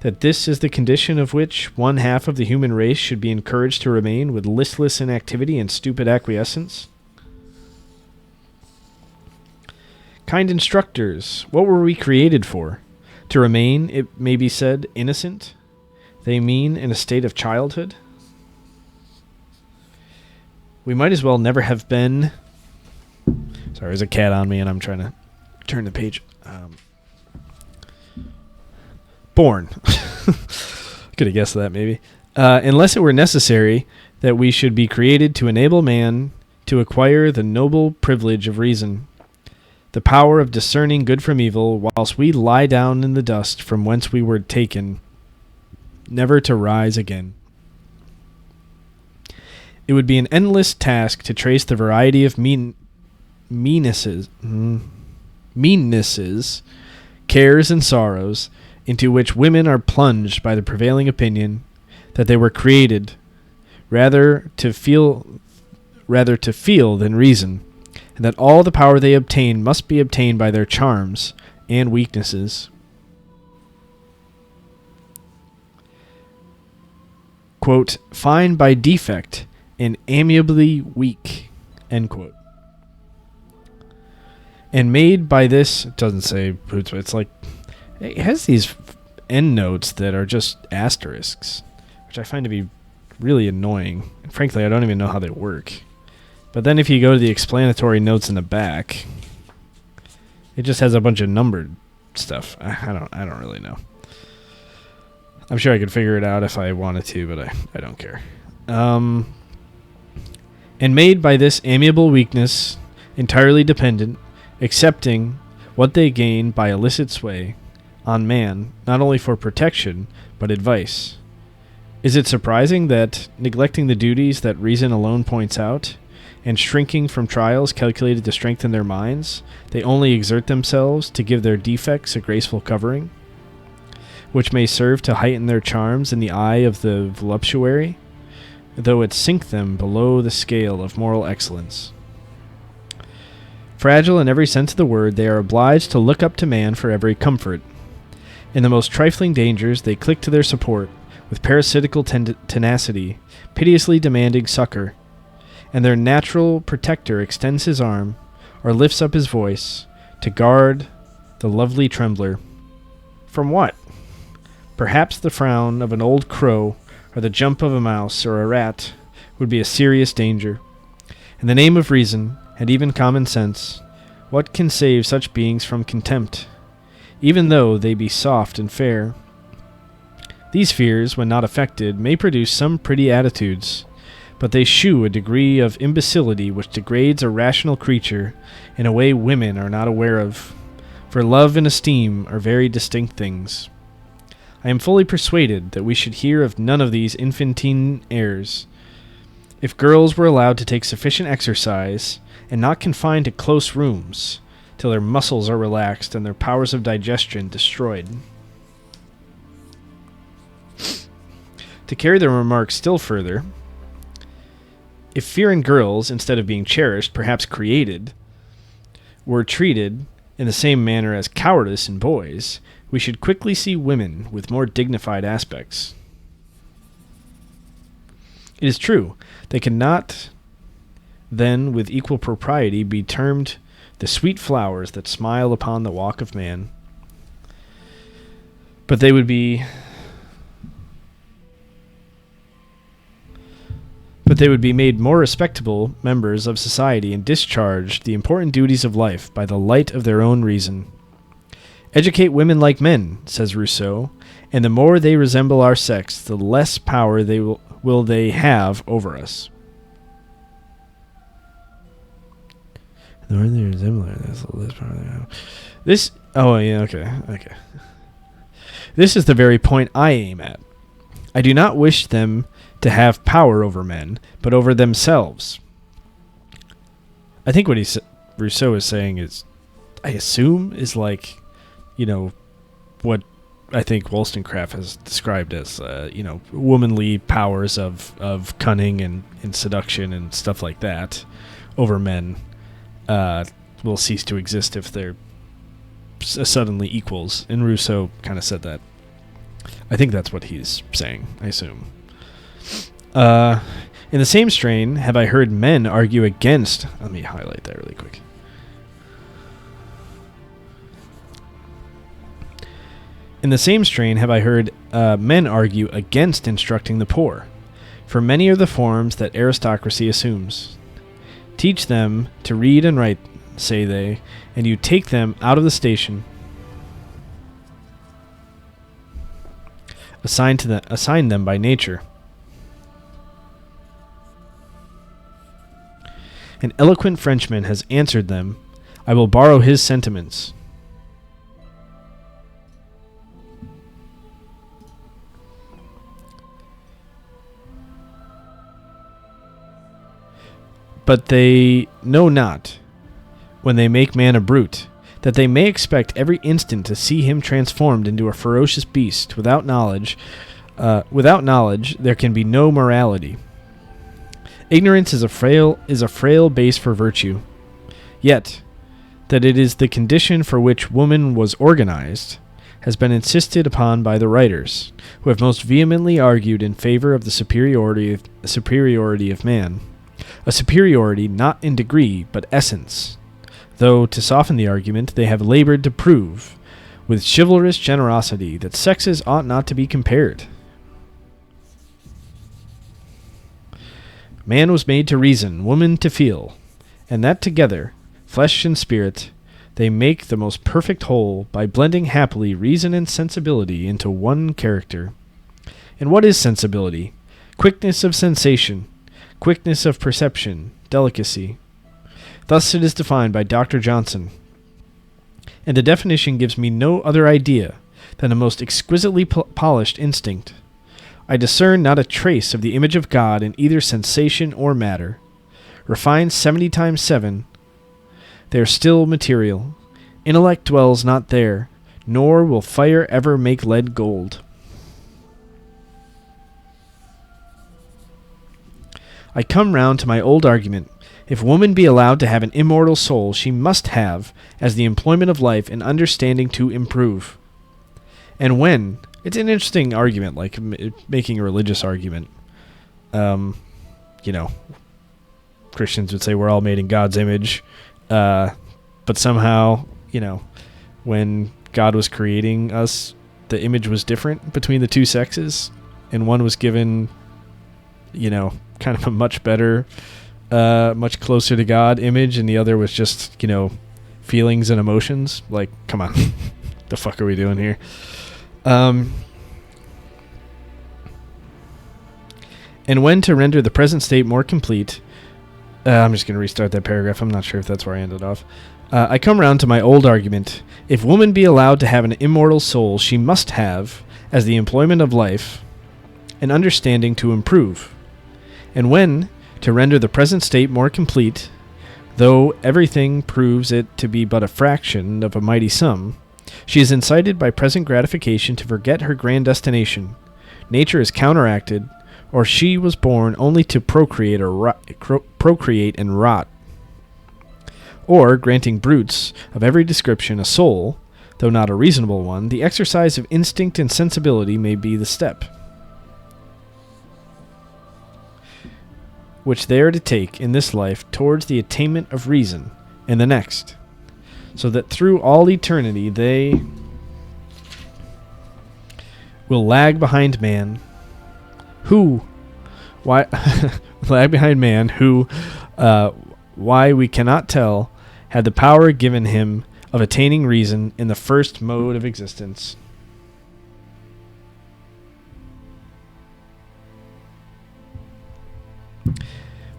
that this is the condition of which one half of the human race should be encouraged to remain with listless inactivity and stupid acquiescence? Kind instructors, what were we created for? To remain, it may be said, innocent? They mean in a state of childhood? We might as well never have been... Sorry, there's a cat on me and I'm trying to turn the page. Born. Could have guessed that, maybe. Unless it were necessary that we should be created to enable man to acquire the noble privilege of reason, the power of discerning good from evil, whilst we lie down in the dust from whence we were taken, never to rise again. It would be an endless task to trace the variety of meannesses, cares, and sorrows into which women are plunged by the prevailing opinion that they were created rather to feel than reason, and that all the power they obtain must be obtained by their charms and weaknesses. quote, fine by defect and amiably weak, end quote. And made by this, it doesn't say, it's like, it has these end notes that are just asterisks, which I find to be really annoying. And frankly, I don't even know how they work. But then if you go to the explanatory notes in the back, it just has a bunch of numbered stuff. I don't really know. I'm sure I could figure it out if I wanted to, but I don't care. And made by this amiable weakness, entirely dependent, accepting what they gain by illicit sway on man, not only for protection, but advice. Is it surprising that, neglecting the duties that reason alone points out, and shrinking from trials calculated to strengthen their minds, they only exert themselves to give their defects a graceful covering, which may serve to heighten their charms in the eye of the voluptuary, though it sink them below the scale of moral excellence. Fragile in every sense of the word, they are obliged to look up to man for every comfort. In the most trifling dangers, they click to their support, with parasitical tenacity, piteously demanding succor, and their natural protector extends his arm, or lifts up his voice, to guard the lovely trembler. From what? Perhaps the frown of an old crow, or the jump of a mouse or a rat, would be a serious danger. In the name of reason, and even common sense, what can save such beings from contempt, even though they be soft and fair? These fears, when not affected, may produce some pretty attitudes, but they shew a degree of imbecility which degrades a rational creature in a way women are not aware of, for love and esteem are very distinct things. I am fully persuaded that we should hear of none of these infantine airs, if girls were allowed to take sufficient exercise, and not confined to close rooms, till their muscles are relaxed and their powers of digestion destroyed. To carry the remark still further, if fear in girls, instead of being cherished, perhaps created, were treated in the same manner as cowardice in boys, we should quickly see women with more dignified aspects. It is true, they cannot then with equal propriety be termed the sweet flowers that smile upon the walk of man, but they would be made more respectable members of society and discharge the important duties of life by the light of their own reason. Educate women like men, says Rousseau, and the more they resemble our sex, the less power they will they have over us. The more they resemble us, that's the less power they have. This, oh yeah, okay. This is the very point I aim at. I do not wish them to have power over men, but over themselves. I think what Rousseau is saying is, I assume, is like, what I think Wollstonecraft has described as, womanly powers of cunning and seduction and stuff like that over men will cease to exist if they're suddenly equals. And Rousseau kind of said that. I think that's what he's saying, I assume. In the same strain, have I heard men argue against... Let me highlight that really quick. In the same strain, have I heard men argue against instructing the poor, for many are the forms that aristocracy assumes. Teach them to read and write, say they, and you take them out of the station. Assign them by nature. An eloquent Frenchman has answered them. I will borrow his sentiments. But they know not, when they make man a brute, that they may expect every instant to see him transformed into a ferocious beast. Without knowledge, there can be no morality. Ignorance is a frail base for virtue. Yet, that it is the condition for which woman was organized, has been insisted upon by the writers, who have most vehemently argued in favor of the superiority of man, a superiority not in degree but essence, though to soften the argument they have labored to prove, with chivalrous generosity, that sexes ought not to be compared. Man was made to reason, woman to feel, and that together, flesh and spirit, they make the most perfect whole by blending happily reason and sensibility into one character. And what is sensibility? Quickness of sensation, quickness of perception, delicacy. Thus it is defined by Dr. Johnson. And the definition gives me no other idea than a most exquisitely polished instinct. I discern not a trace of the image of God in either sensation or matter. Refined 70 times 7, they are still material. Intellect dwells not there, nor will fire ever make lead gold. I come round to my old argument. If woman be allowed to have an immortal soul, she must have, as the employment of life, an understanding to improve. And when... It's an interesting argument, like making a religious argument. Christians would say we're all made in God's image. But somehow, when God was creating us, the image was different between the two sexes. And one was given, kind of a much better, much closer to God image. And the other was just, feelings and emotions. Like, come on, the fuck are we doing here? And when to render the present state more complete, I'm just going to restart that paragraph. I'm not sure if that's where I ended off. I come round to my old argument. If woman be allowed to have an immortal soul, she must have, as the employment of life, an understanding to improve. And when to render the present state more complete, though everything proves it to be but a fraction of a mighty sum, she is incited by present gratification to forget her grand destination. Nature is counteracted, or she was born only to procreate and rot. Or, granting brutes of every description a soul, though not a reasonable one, the exercise of instinct and sensibility may be the step which they are to take in this life towards the attainment of reason in the next, so that through all eternity they will lag behind man, who why we cannot tell, had the power given him of attaining reason in the first mode of existence.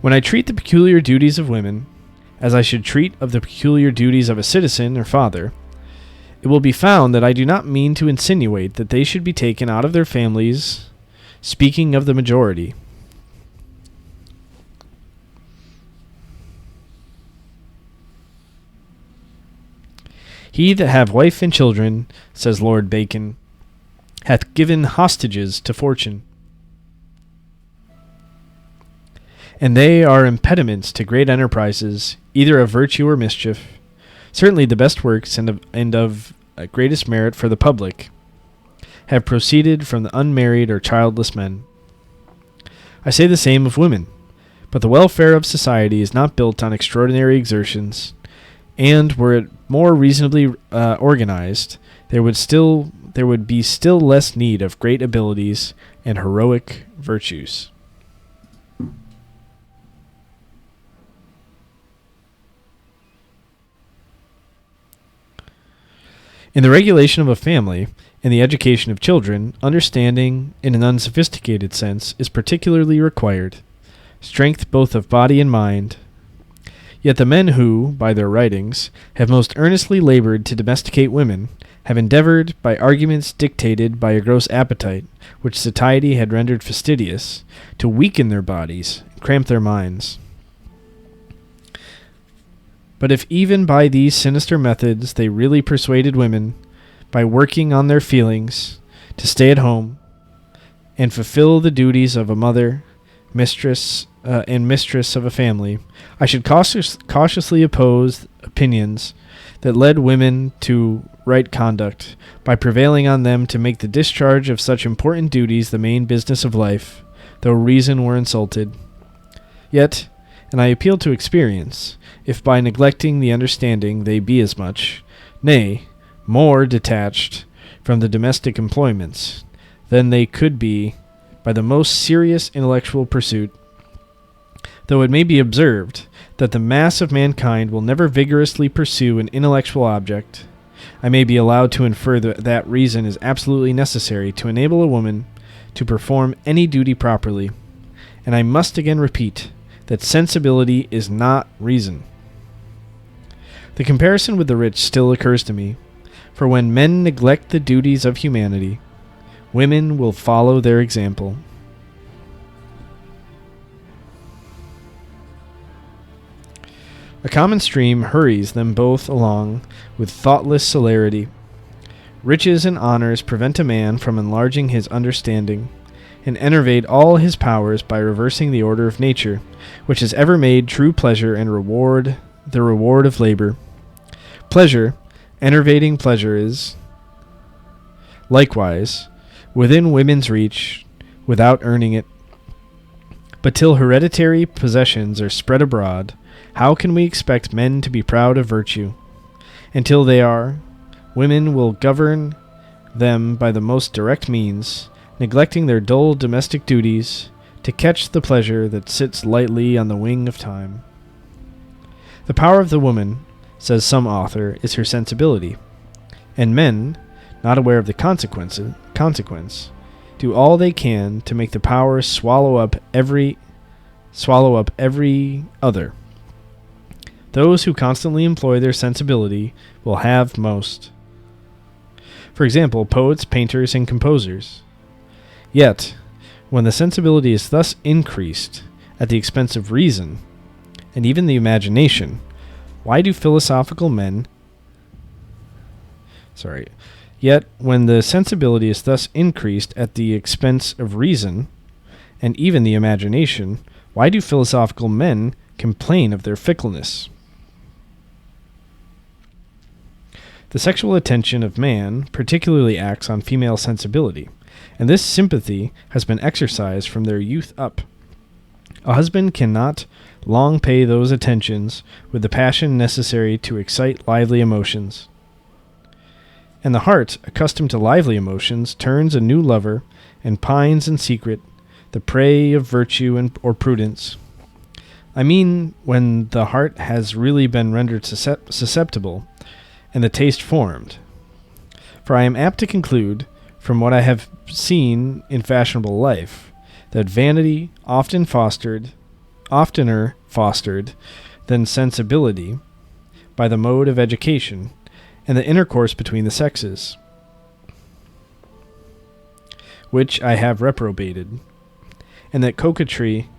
When I treat the peculiar duties of women as I should treat of the peculiar duties of a citizen or father, it will be found that I do not mean to insinuate that they should be taken out of their families, speaking of the majority. He that have wife and children, says Lord Bacon, hath given hostages to fortune. And they are impediments to great enterprises, either of virtue or mischief. Certainly the best works and of greatest merit for the public have proceeded from the unmarried or childless men. I say the same of women, but the welfare of society is not built on extraordinary exertions, and were it more reasonably organized, there would be still less need of great abilities and heroic virtues. In the regulation of a family and the education of children, understanding, in an unsophisticated sense, is particularly required, strength both of body and mind. Yet the men who, by their writings, have most earnestly labored to domesticate women, have endeavored, by arguments dictated by a gross appetite, which satiety had rendered fastidious, to weaken their bodies, and cramp their minds. But if even by these sinister methods they really persuaded women, by working on their feelings, to stay at home, and fulfill the duties of a mother, mistress of a family, I should cautiously oppose opinions that led women to right conduct by prevailing on them to make the discharge of such important duties the main business of life, though reason were insulted. Yet, and I appeal to experience, if by neglecting the understanding they be as much, nay, more detached from the domestic employments than they could be by the most serious intellectual pursuit, though it may be observed that the mass of mankind will never vigorously pursue an intellectual object, I may be allowed to infer that reason is absolutely necessary to enable a woman to perform any duty properly, and I must again repeat that sensibility is not reason. The comparison with the rich still occurs to me, for when men neglect the duties of humanity, women will follow their example. A common stream hurries them both along with thoughtless celerity. Riches and honors prevent a man from enlarging his understanding, and enervate all his powers by reversing the order of nature, which has ever made true pleasure and reward the reward of labor. Pleasure, enervating pleasure, is, likewise, within women's reach, without earning it. But till hereditary possessions are spread abroad, how can we expect men to be proud of virtue? Until they are, women will govern them by the most direct means, neglecting their dull domestic duties, to catch the pleasure that sits lightly on the wing of time. The power of the woman, says some author, is her sensibility, and men, not aware of the consequence, do all they can to make the power swallow up every other. Those who constantly employ their sensibility will have most. For example, poets, painters, and composers. Yet, when the sensibility is thus increased at the expense of reason, and even the imagination, why do philosophical men... Yet, when the sensibility is thus increased at the expense of reason, and even the imagination, why do philosophical men complain of their fickleness? The sexual attention of man particularly acts on female sensibility, and this sympathy has been exercised from their youth up. A husband cannot long pay those attentions with the passion necessary to excite lively emotions. And the heart, accustomed to lively emotions, turns a new lover, and pines in secret, the prey of virtue or prudence. I mean, when the heart has really been rendered susceptible, and the taste formed. For I am apt to conclude, from what I have seen in fashionable life, that vanity oftener fostered than sensibility by the mode of education and the intercourse between the sexes, which I have reprobated, and that coquetry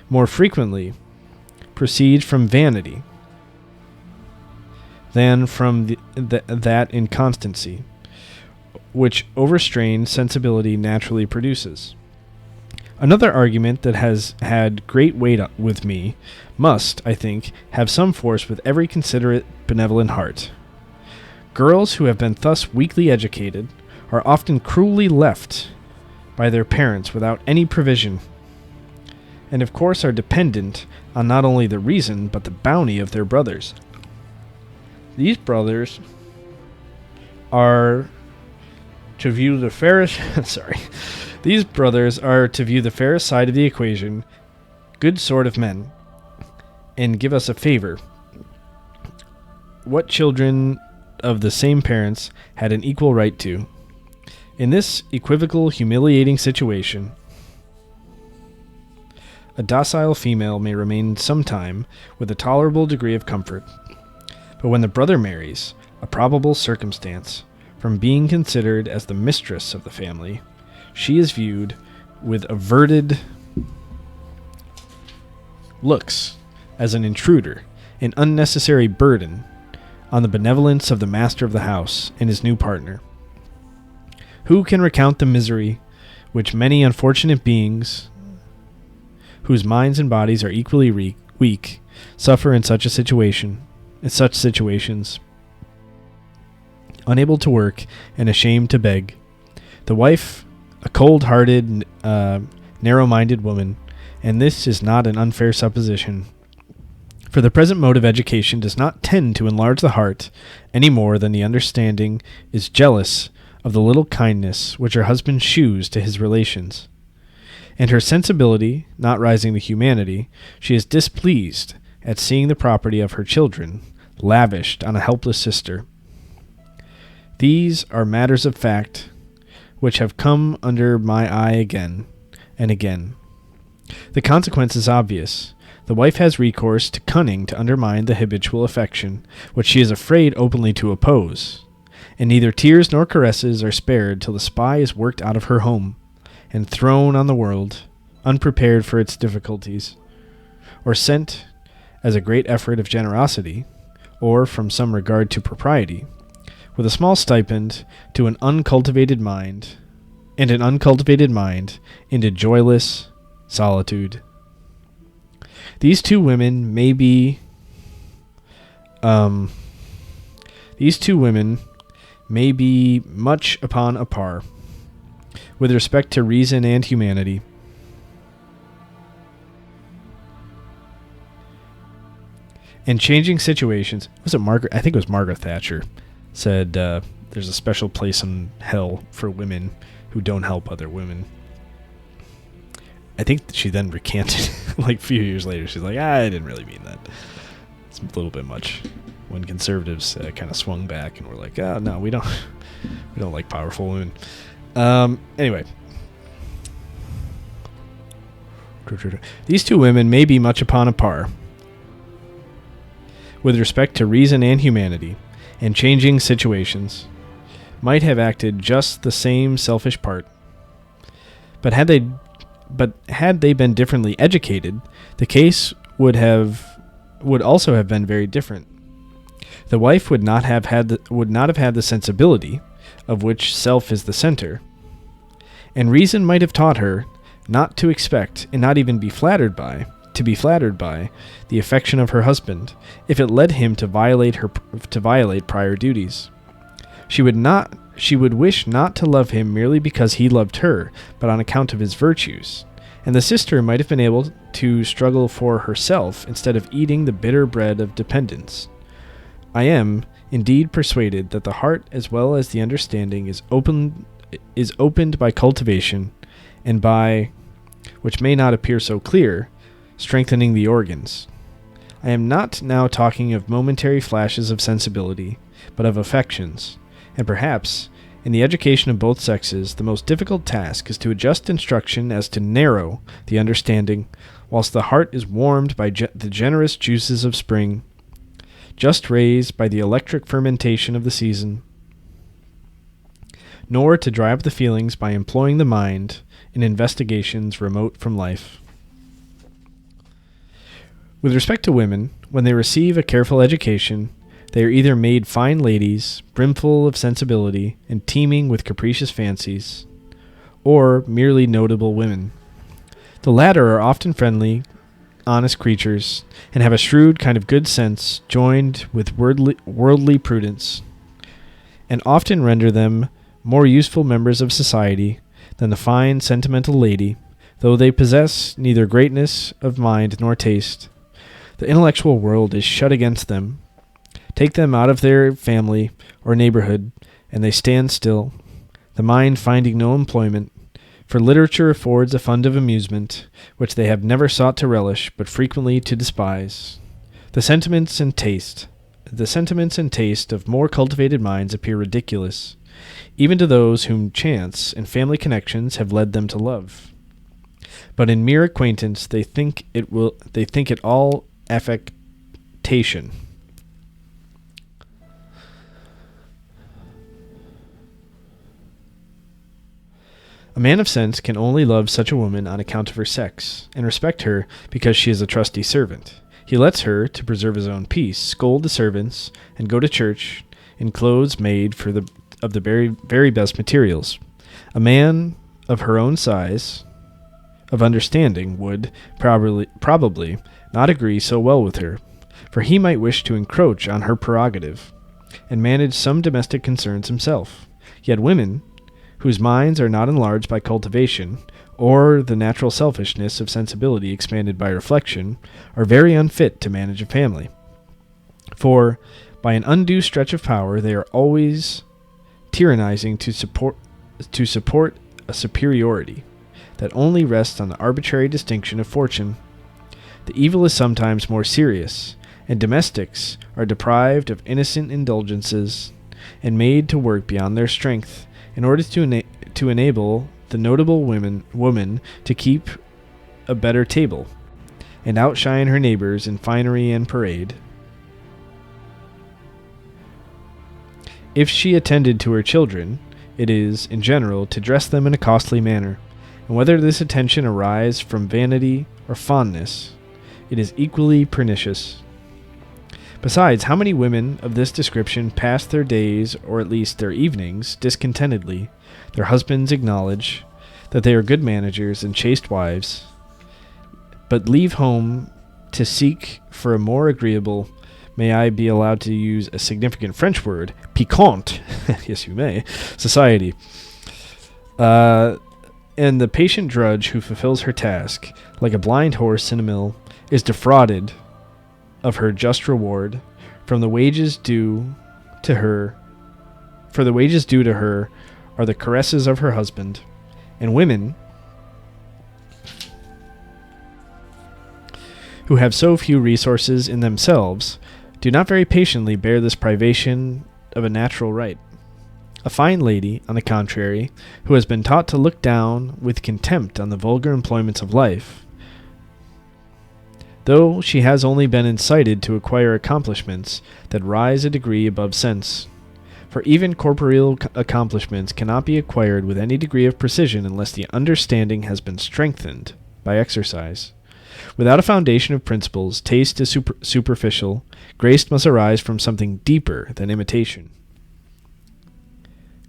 more frequently proceeds from vanity than from that inconstancy, which overstrained sensibility naturally produces. Another argument that has had great weight with me must, I think, have some force with every considerate, benevolent heart. Girls who have been thus weakly educated are often cruelly left by their parents without any provision, and of course are dependent on not only the reason but the bounty of their brothers. These brothers are to view the fairest These brothers are to view the fairest side of the equation, good sort of men, and give us a favor. What children of the same parents had an equal right to. In this equivocal, humiliating situation, a docile female may remain some time with a tolerable degree of comfort. But when the brother marries, a probable circumstance, from being considered as the mistress of the family, she is viewed with averted looks as an intruder, an unnecessary burden on the benevolence of the master of the house and his new partner. Who can recount the misery which many unfortunate beings, whose minds and bodies are equally weak, suffer in such a situation? in such situations. Unable to work and ashamed to beg. The wife, a cold-hearted, narrow-minded woman, and this is not an unfair supposition. For the present mode of education does not tend to enlarge the heart any more than the understanding is jealous of the little kindness which her husband shews to his relations. And her sensibility, not rising to humanity, she is displeased at seeing the property of her children lavished on a helpless sister. These are matters of fact which have come under my eye again and again. The consequence is obvious. The wife has recourse to cunning to undermine the habitual affection, which she is afraid openly to oppose, and neither tears nor caresses are spared till the spy is worked out of her home, and thrown on the world, unprepared for its difficulties, or sent as a great effort of generosity, or from some regard to propriety, with a small stipend to an uncultivated mind, and an uncultivated mind into joyless solitude. These two women may be much upon a par with respect to reason and humanity. And changing situations. Was it Margaret? I think it was Margaret Thatcher said there's a special place in hell for women who don't help other women. I think she then recanted like a few years later. She's like, I didn't really mean that. It's a little bit much. When conservatives kind of swung back and were like, oh, no, we don't like powerful women. Anyway. These two women may be much upon a par with respect to reason and humanity, and changing situations, might have acted just the same selfish part. But had they been differently educated, the case would also have been very different. The wife would not have had the sensibility of which self is the center, and reason might have taught her not to expect and not even be flattered by the affection of her husband if it led him to violate prior duties. She would wish not to love him merely because he loved her, but on account of his virtues. And the sister might have been able to struggle for herself instead of eating the bitter bread of dependence. I am, indeed, persuaded that the heart as well as the understanding is opened by cultivation, and by, which may not appear so clear, strengthening the organs. I am not now talking of momentary flashes of sensibility, but of affections, and perhaps, in the education of both sexes, the most difficult task is to adjust instruction as to narrow the understanding, whilst the heart is warmed by the generous juices of spring, just raised by the electric fermentation of the season, nor to dry up the feelings by employing the mind in investigations remote from life. With respect to women, when they receive a careful education, they are either made fine ladies, brimful of sensibility and teeming with capricious fancies, or merely notable women. The latter are often friendly, honest creatures, and have a shrewd kind of good sense joined with worldly prudence, and often render them more useful members of society than the fine sentimental lady, though they possess neither greatness of mind nor taste. The intellectual world is shut against them. Take them out of their family or neighborhood, and they stand still, the mind finding no employment, for literature affords a fund of amusement, which they have never sought to relish, but frequently to despise. The sentiments and taste of more cultivated minds appear ridiculous, even to those whom chance and family connections have led them to love. But in mere acquaintance, they think it all affectation. A man of sense can only love such a woman on account of her sex, and respect her because she is a trusty servant. He lets her, to preserve his own peace, scold the servants, and go to church in clothes made of the very, very best materials. A man of her own size, of understanding, would probably not agree so well with her, for he might wish to encroach on her prerogative, and manage some domestic concerns himself. Yet women, whose minds are not enlarged by cultivation, or the natural selfishness of sensibility expanded by reflection, are very unfit to manage a family. For, by an undue stretch of power, they are always tyrannizing to support a superiority that only rests on the arbitrary distinction of fortune. The evil is sometimes more serious, and domestics are deprived of innocent indulgences and made to work beyond their strength in order to enable the notable woman to keep a better table and outshine her neighbors in finery and parade. If she attended to her children, it is, in general, to dress them in a costly manner, and whether this attention arise from vanity or fondness, it is equally pernicious. Besides, how many women of this description pass their days, or at least their evenings, discontentedly? Their husbands acknowledge that they are good managers and chaste wives, but leave home to seek for a more agreeable, may I be allowed to use a significant French word, piquant, yes you may, society. And the patient drudge who fulfills her task, like a blind horse in a mill, is defrauded of her just reward from the wages due to her. For the wages due to her are the caresses of her husband, and women who have so few resources in themselves do not very patiently bear this privation of a natural right. A fine lady, on the contrary, who has been taught to look down with contempt on the vulgar employments of life, though she has only been incited to acquire accomplishments that rise a degree above sense. For even corporeal accomplishments cannot be acquired with any degree of precision unless the understanding has been strengthened by exercise. Without a foundation of principles, taste is superficial. Grace must arise from something deeper than imitation.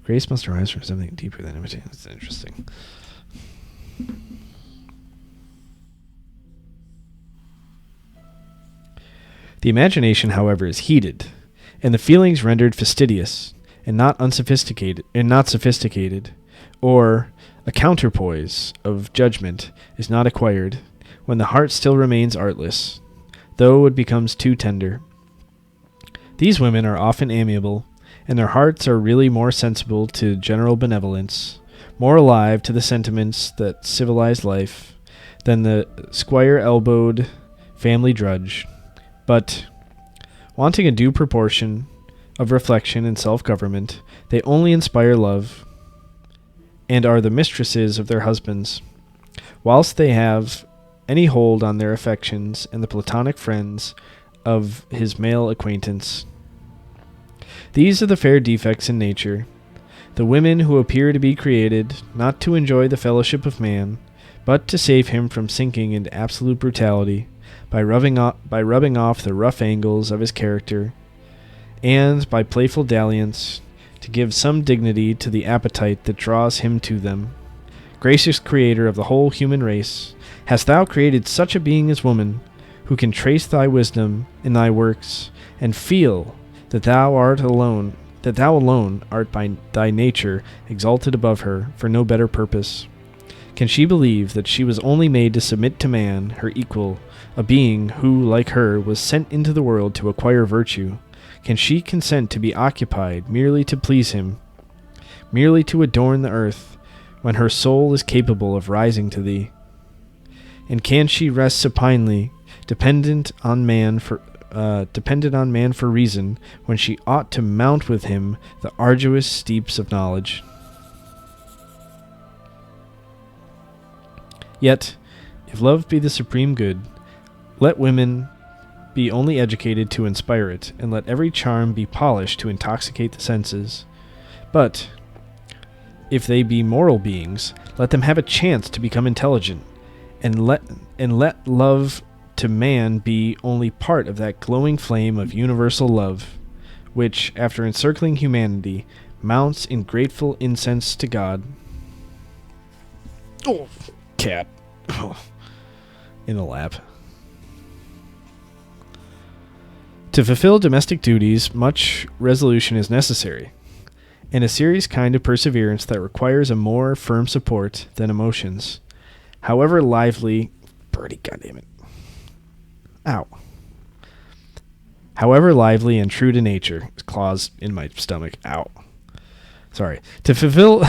Grace must arise from something deeper than imitation. That's interesting. The imagination, however, is heated, and the feelings rendered fastidious, and not sophisticated, or a counterpoise of judgment is not acquired, when the heart still remains artless, though it becomes too tender. These women are often amiable, and their hearts are really more sensible to general benevolence, more alive to the sentiments that civilize life, than the squire-elbowed family drudge. But, wanting a due proportion of reflection and self-government, they only inspire love, and are the mistresses of their husbands, whilst they have any hold on their affections and the platonic friends of his male acquaintance. These are the fair defects in nature, the women who appear to be created not to enjoy the fellowship of man, but to save him from sinking into absolute brutality by rubbing off the rough angles of his character, and by playful dalliance to give some dignity to the appetite that draws him to them. Gracious Creator of the whole human race, hast thou created such a being as woman, who can trace thy wisdom in thy works, and feel that thou alone art by thy nature exalted above her for no better purpose? Can she believe that she was only made to submit to man, her equal, a being who, like her, was sent into the world to acquire virtue? Can she consent to be occupied merely to please him, merely to adorn the earth, when her soul is capable of rising to thee? And can she rest supinely, dependent on man for reason, when she ought to mount with him the arduous steeps of knowledge? Yet, if love be the supreme good, let women be only educated to inspire it, and let every charm be polished to intoxicate the senses. But, if they be moral beings, let them have a chance to become intelligent, and let love to man be only part of that glowing flame of universal love, which, after encircling humanity, mounts in grateful incense to God. Oh, cat. Oh, in the lap. To fulfill domestic duties, much resolution is necessary, and a serious kind of perseverance that requires a more firm support than emotions, however lively. Birdie, goddammit. Ow. However lively and true to nature. Claws in my stomach. Ow. Sorry. To fulfill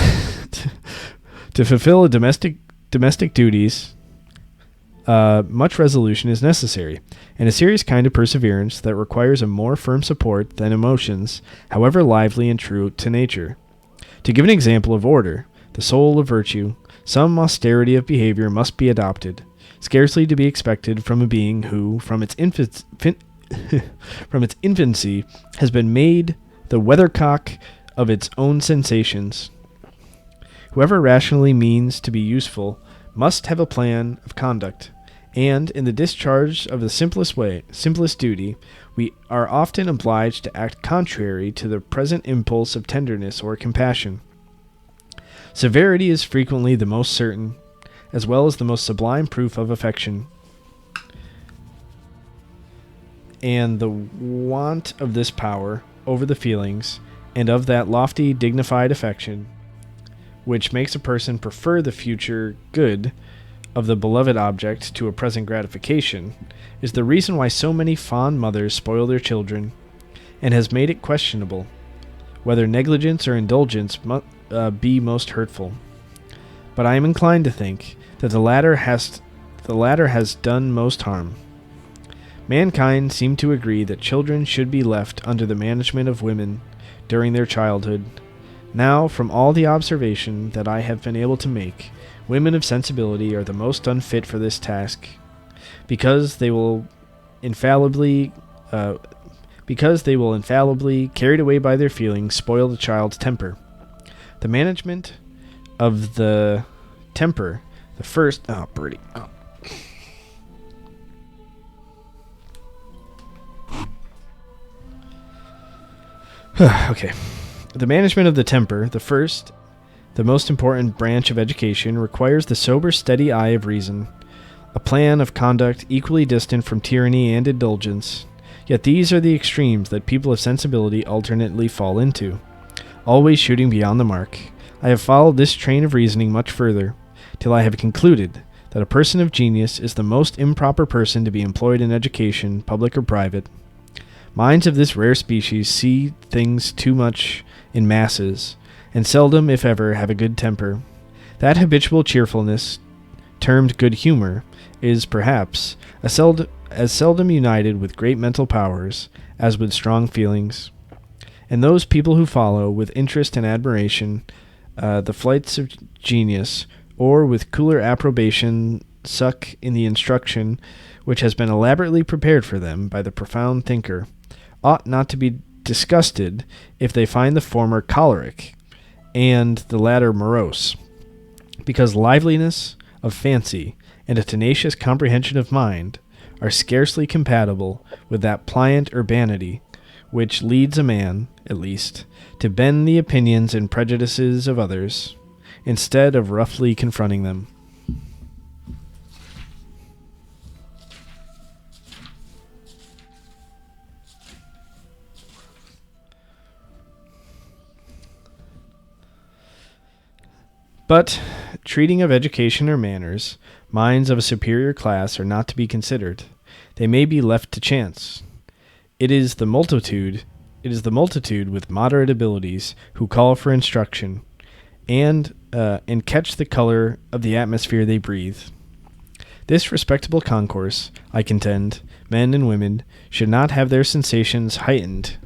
a domestic duties, much resolution is necessary, and a serious kind of perseverance that requires a more firm support than emotions, however lively and true to nature. To give an example of order, the soul of virtue, some austerity of behavior must be adopted, scarcely to be expected from a being who, from its infancy, has been made the weathercock of its own sensations. Whoever rationally means to be useful must have a plan of conduct, and in the discharge of the simplest duty, we are often obliged to act contrary to the present impulse of tenderness or compassion. Severity is frequently the most certain, as well as the most sublime proof of affection, and the want of this power over the feelings, and of that lofty, dignified affection, which makes a person prefer the future good of the beloved object to a present gratification, is the reason why so many fond mothers spoil their children, and has made it questionable whether negligence or indulgence be most hurtful. But I am inclined to think that the latter has done most harm. Mankind seem to agree that children should be left under the management of women during their childhood. Now, from all the observation that I have been able to make, women of sensibility are the most unfit for this task, because they will infallibly, carried away by their feelings, spoil the child's temper. The management of the temper, the first... Oh, birdie. Oh. Okay. The management of the temper, the most important branch of education, requires the sober, steady eye of reason, a plan of conduct equally distant from tyranny and indulgence. Yet these are the extremes that people of sensibility alternately fall into, always shooting beyond the mark. I have followed this train of reasoning much further, till I have concluded that a person of genius is the most improper person to be employed in education, public or private. Minds of this rare species see things too much in masses, and seldom, if ever, have a good temper. That habitual cheerfulness, termed good humor, is, perhaps, as seldom united with great mental powers as with strong feelings. And those people who follow, with interest and admiration, the flights of genius, or with cooler approbation suck in the instruction which has been elaborately prepared for them by the profound thinker, ought not to be disgusted if they find the former choleric and the latter morose, because liveliness of fancy and a tenacious comprehension of mind are scarcely compatible with that pliant urbanity which leads a man, at least, to bend the opinions and prejudices of others, instead of roughly confronting them. But, treating of education or manners, minds of a superior class are not to be considered. They may be left to chance. It is the multitude with moderate abilities who call for instruction, and catch the color of the atmosphere they breathe. This respectable concourse, I contend, men and women, should not have their sensations heightened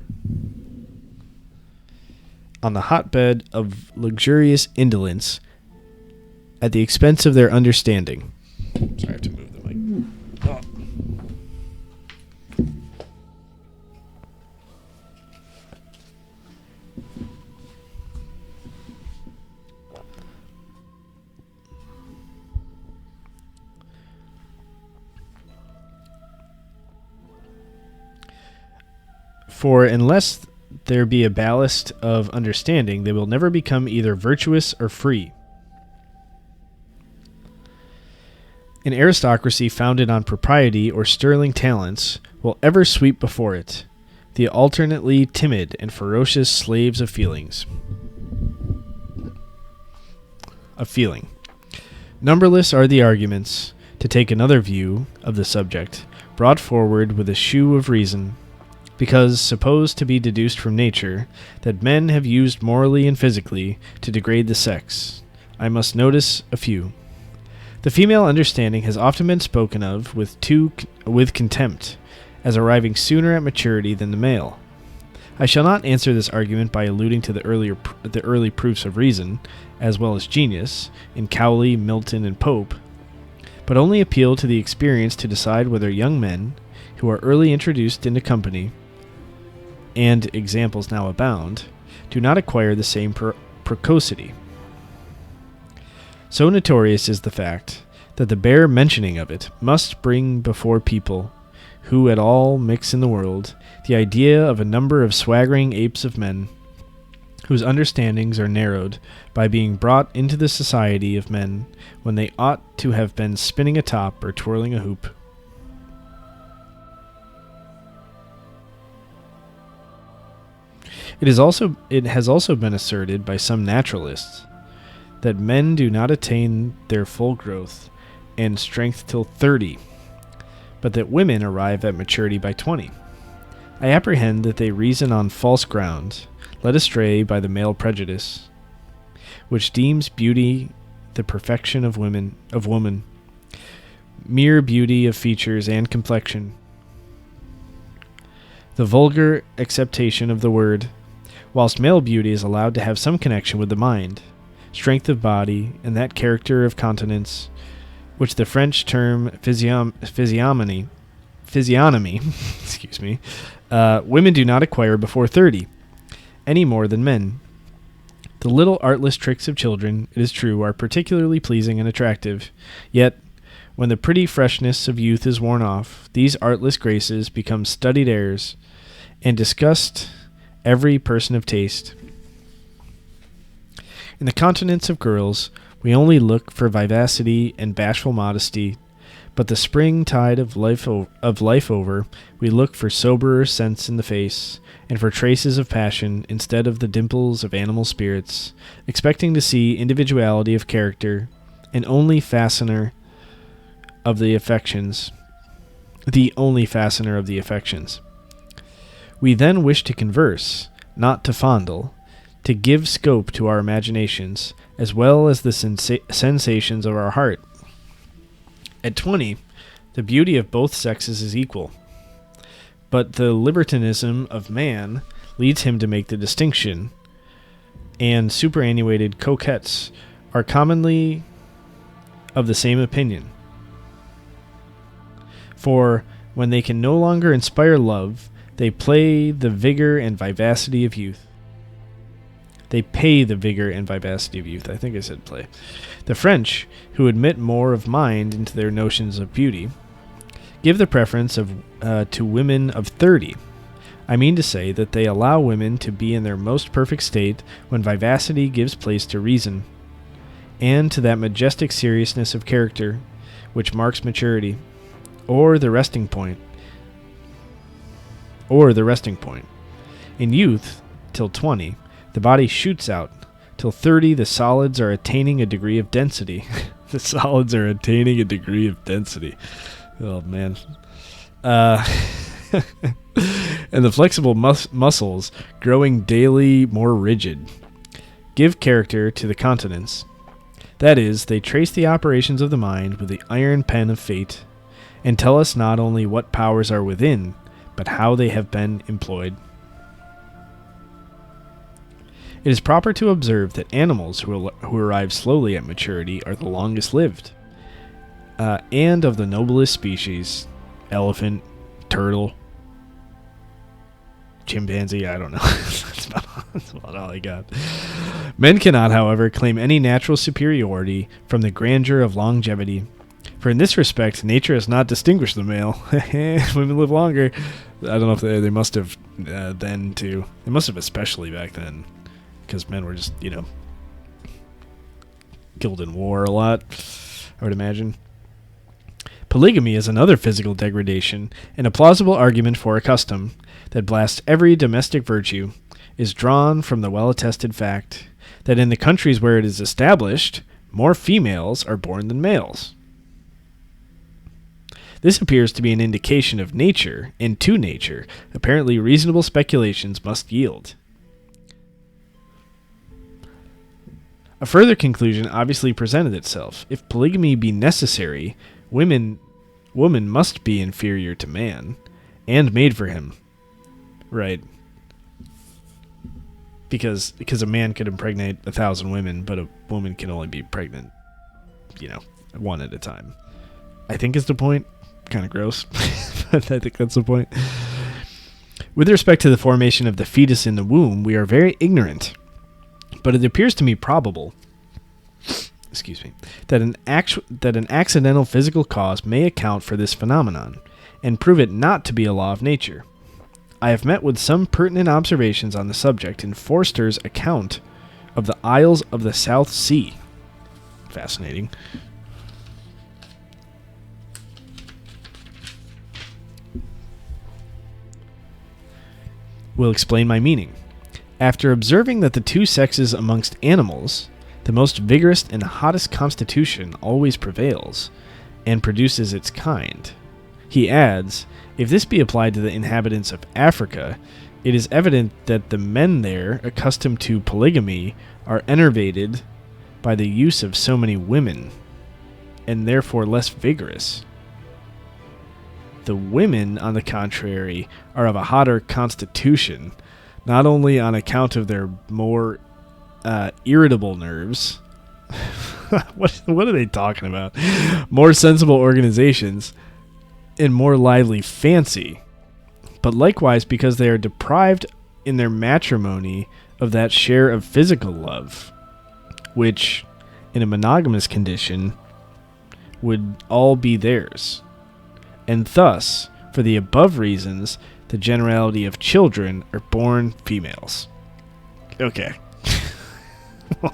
on the hotbed of luxurious indolence at the expense of their understanding. Sorry, I have to move the mic. Oh. For unless there be a ballast of understanding, they will never become either virtuous or free. An aristocracy founded on propriety or sterling talents will ever sweep before it, the alternately timid and ferocious slaves of feelings. Of feeling. Numberless are the arguments, to take another view of the subject, brought forward with a shew of reason, because supposed to be deduced from nature, that men have used morally and physically to degrade the sex. I must notice a few. The female understanding has often been spoken of with contempt, as arriving sooner at maturity than the male. I shall not answer this argument by alluding to the early proofs of reason, as well as genius, in Cowley, Milton, and Pope, but only appeal to the experience to decide whether young men, who are early introduced into company, and examples now abound, do not acquire the same precocity. So notorious is the fact that the bare mentioning of it must bring before people who at all mix in the world the idea of a number of swaggering apes of men, whose understandings are narrowed by being brought into the society of men when they ought to have been spinning a top or twirling a hoop. It has also been asserted by some naturalists that men do not attain their full growth and strength till 30, but that women arrive at maturity by 20. I apprehend that they reason on false ground, led astray by the male prejudice, which deems beauty the perfection of woman, mere beauty of features and complexion, the vulgar acceptation of the word, whilst male beauty is allowed to have some connection with the mind, strength of body, and that character of countenance which the French term physiognomy, excuse me, women do not acquire before 30, any more than men. The little artless tricks of children, it is true, are particularly pleasing and attractive, yet, when the pretty freshness of youth is worn off, these artless graces become studied airs, and disgust every person of taste. In the countenance of girls, we only look for vivacity and bashful modesty, but the spring tide of life over, we look for soberer sense in the face, and for traces of passion instead of the dimples of animal spirits, expecting to see individuality of character, the only fastener of the affections. We then wish to converse, not to fondle, to give scope to our imaginations, as well as the sensations of our heart. At 20, the beauty of both sexes is equal, but the libertinism of man leads him to make the distinction, and superannuated coquettes are commonly of the same opinion. For when they can no longer inspire love, they play the vigor and vivacity of youth. They pay the vigor and vivacity of youth. I think I said play. The French, who admit more of mind into their notions of beauty, give the preference to women of 30. I mean to say that they allow women to be in their most perfect state when vivacity gives place to reason, and to that majestic seriousness of character which marks maturity, or the resting point. In youth, till 20, the body shoots out. Till 30, the solids are attaining a degree of density. Oh, man. And the flexible muscles, growing daily more rigid, give character to the countenance. That is, they trace the operations of the mind with the iron pen of fate, and tell us not only what powers are within, but how they have been employed. It is proper to observe that animals who arrive slowly at maturity are the longest lived, and of the noblest species: elephant, turtle, chimpanzee, I don't know. That's about all I got. Men cannot, however, claim any natural superiority from the grandeur of longevity, for in this respect, nature has not distinguished the male. Women live longer. I don't know if they must have then, too. They must have especially back then, because men were just, killed in war a lot, I would imagine. Polygamy is another physical degradation, and a plausible argument for a custom, that blasts every domestic virtue is drawn from the well-attested fact that in the countries where it is established, more females are born than males. This appears to be an indication of nature, and to nature, apparently reasonable speculations must yield. A further conclusion obviously presented itself. If polygamy be necessary, woman must be inferior to man, and made for him. Right. Because a man could impregnate 1,000 women, but a woman can only be pregnant, one at a time. I think is the point. Kind of gross, but I think that's the point. With respect to the formation of the fetus in the womb, we are very ignorant, but it appears to me probable, that an accidental physical cause may account for this phenomenon, and prove it not to be a law of nature. I have met with some pertinent observations on the subject in Forster's account of the Isles of the South Sea. Fascinating. Will explain my meaning. After observing that the two sexes amongst animals, the most vigorous and hottest constitution always prevails, and produces its kind, he adds, if this be applied to the inhabitants of Africa, it is evident that the men there, accustomed to polygamy, are enervated by the use of so many women, and therefore less vigorous. The women, on the contrary, are of a hotter constitution, not only on account of their more irritable nerves. What are they talking about? More sensible organizations and more lively fancy, but likewise because they are deprived in their matrimony of that share of physical love, which, in a monogamous condition, would all be theirs. And thus, for the above reasons, the generality of children are born females. Okay. All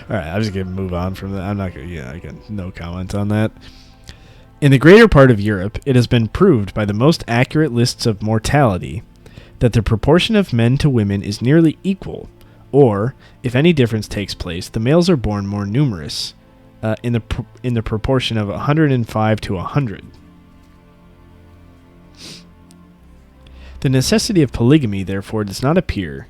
right, I'm just going to move on from that. I'm not going to, I got no comment on that. In the greater part of Europe, it has been proved by the most accurate lists of mortality that the proportion of men to women is nearly equal, or, if any difference takes place, the males are born more numerous, in the proportion of 105 to 100. The necessity of polygamy, therefore, does not appear.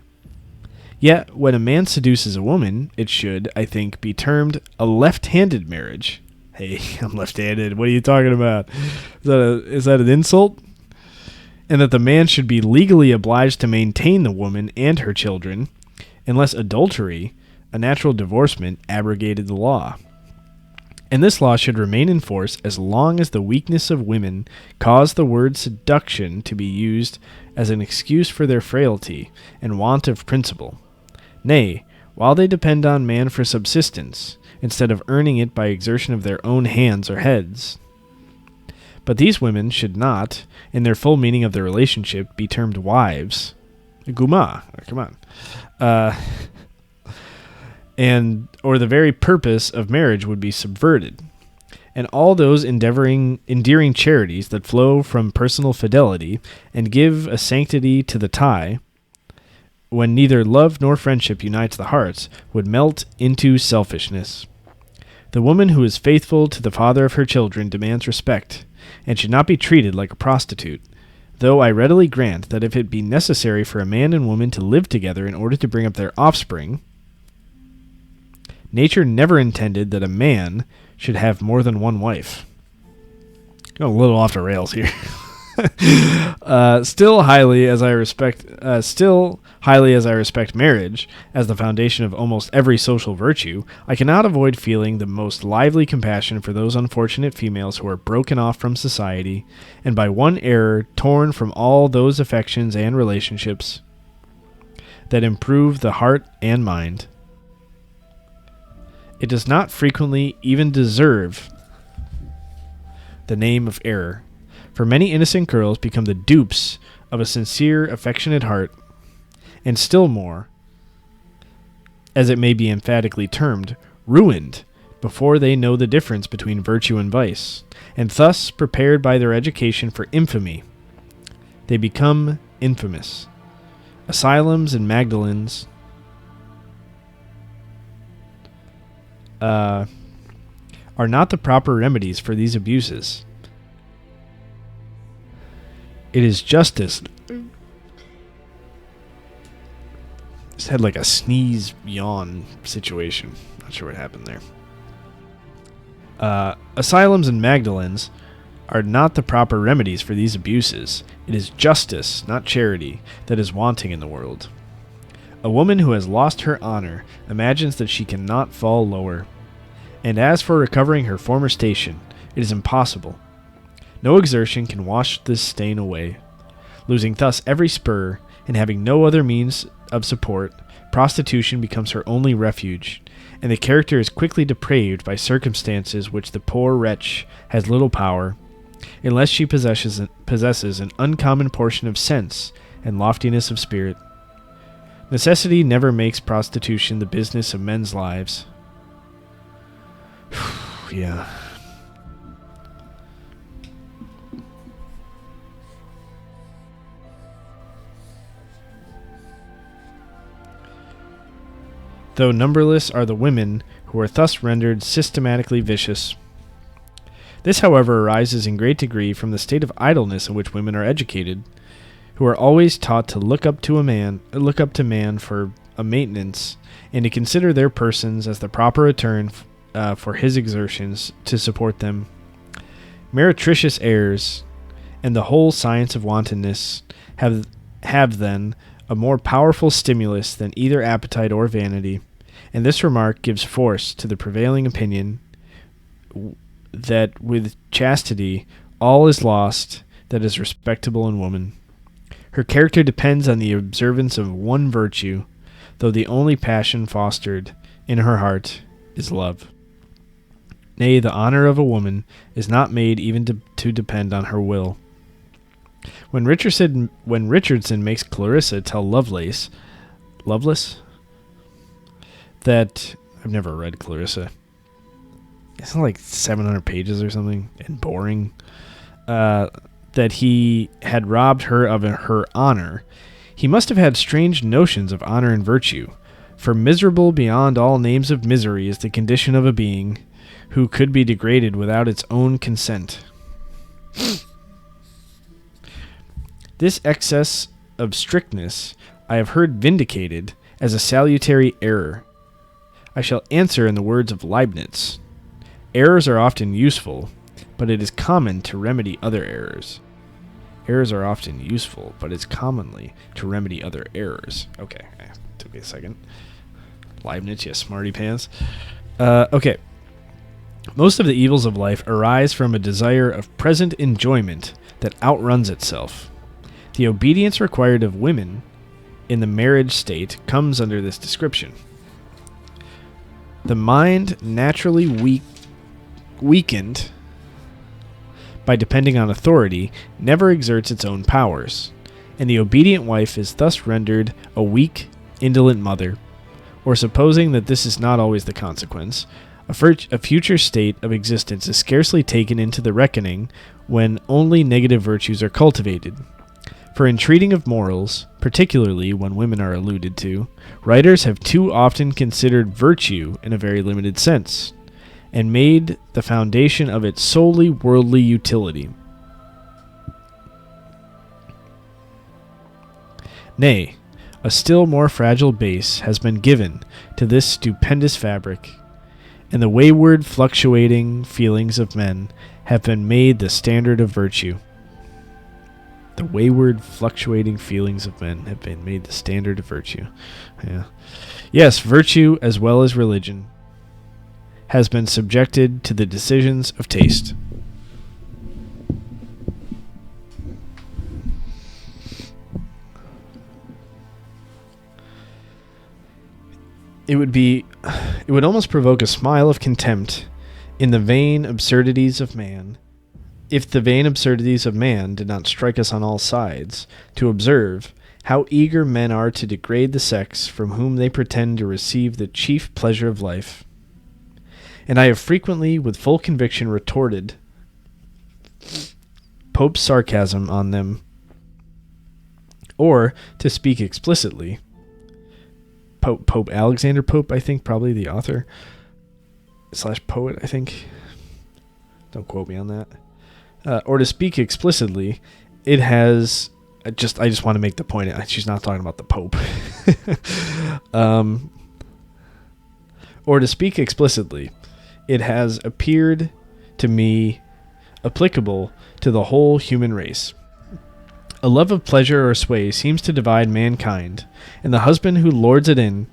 Yet, when a man seduces a woman, it should, I think, be termed a left-handed marriage. Hey, I'm left-handed. What are you talking about? Is that an insult? And that the man should be legally obliged to maintain the woman and her children, unless adultery, a natural divorcement, abrogated the law. And this law should remain in force as long as the weakness of women caused the word seduction to be used as an excuse for their frailty and want of principle. Nay, while they depend on man for subsistence, instead of earning it by exertion of their own hands or heads. But these women should not, in their full meaning of the relationship, be termed wives. Guma, come on. Or the very purpose of marriage would be subverted, and all those endearing charities that flow from personal fidelity and give a sanctity to the tie, when neither love nor friendship unites the hearts, would melt into selfishness. The woman who is faithful to the father of her children demands respect, and should not be treated like a prostitute, though I readily grant that if it be necessary for a man and woman to live together in order to bring up their offspring, nature never intended that a man should have more than one wife. Going a little off the rails here. Still highly as I respect marriage as the foundation of almost every social virtue, I cannot avoid feeling the most lively compassion for those unfortunate females who are broken off from society, and by one error torn from all those affections and relationships that improve the heart and mind. It does not frequently even deserve the name of error, for many innocent girls become the dupes of a sincere, affectionate heart, and still more, as it may be emphatically termed, ruined before they know the difference between virtue and vice, and thus prepared by their education for infamy. they become infamous. Asylums and Magdalens are not the proper remedies for these abuses. It is justice. Just had like a sneeze yawn situation. Not sure what happened there. Asylums and Magdalens are not the proper remedies for these abuses. It is justice, not charity, that is wanting in the world. A woman who has lost her honor imagines that she cannot fall lower. And as for recovering her former station, it is impossible. No exertion can wash this stain away. Losing thus every spur, and having no other means of support, prostitution becomes her only refuge, and the character is quickly depraved by circumstances which the poor wretch has little power, unless she possesses an uncommon portion of sense and loftiness of spirit. Necessity never makes prostitution the business of men's lives. Yeah. Though numberless are the women who are thus rendered systematically vicious. This, however, arises in great degree from the state of idleness in which women are educated, who are always taught to look up to man for a maintenance, and to consider their persons as the proper return for his exertions to support them. Meretricious errors and the whole science of wantonness have then a more powerful stimulus than either appetite or vanity, and this remark gives force to the prevailing opinion that with chastity all is lost that is respectable in woman. Her character depends on the observance of one virtue, though the only passion fostered in her heart is love. Nay, the honor of a woman is not made even to depend on her will. When Richardson makes Clarissa tell Lovelace that I've never read Clarissa. It's like 700 pages or something and boring. That he had robbed her of her honor. He must have had strange notions of honor and virtue, for miserable beyond all names of misery is the condition of a being who could be degraded without its own consent. This excess of strictness I have heard vindicated as a salutary error. I shall answer in the words of Leibniz. Errors are often useful, but it is common to remedy other errors. Errors are often useful, but it's commonly to remedy other errors. Okay, took me a second. Leibniz, you smarty pants. Okay. Most of the evils of life arise from a desire of present enjoyment that outruns itself. The obedience required of women in the marriage state comes under this description. The mind naturally weakened by depending on authority never exerts its own powers, and the obedient wife is thus rendered a weak, indolent mother, or supposing that this is not always the consequence, a future state of existence is scarcely taken into the reckoning when only negative virtues are cultivated. For in treating of morals, particularly when women are alluded to, writers have too often considered virtue in a very limited sense, and made the foundation of it solely worldly utility. Nay, a still more fragile base has been given to this stupendous fabric, and the wayward fluctuating feelings of men have been made the standard of virtue. The wayward fluctuating feelings of men have been made the standard of virtue. Yeah. Yes, virtue as well as religion has been subjected to the decisions of taste. It would almost provoke a smile of contempt in the vain absurdities of man, if the vain absurdities of man did not strike us on all sides, to observe how eager men are to degrade the sex from whom they pretend to receive the chief pleasure of life. And I have frequently, with full conviction, retorted Pope's sarcasm on them Or, to speak explicitly, Pope Alexander Pope, I think, probably the author / poet, I think. Don't quote me on that. Or to speak explicitly, it has... I just want to make the point. She's not talking about the Pope. Or to speak explicitly, it has appeared to me applicable to the whole human race. A love of pleasure or sway seems to divide mankind, and the husband who lords it in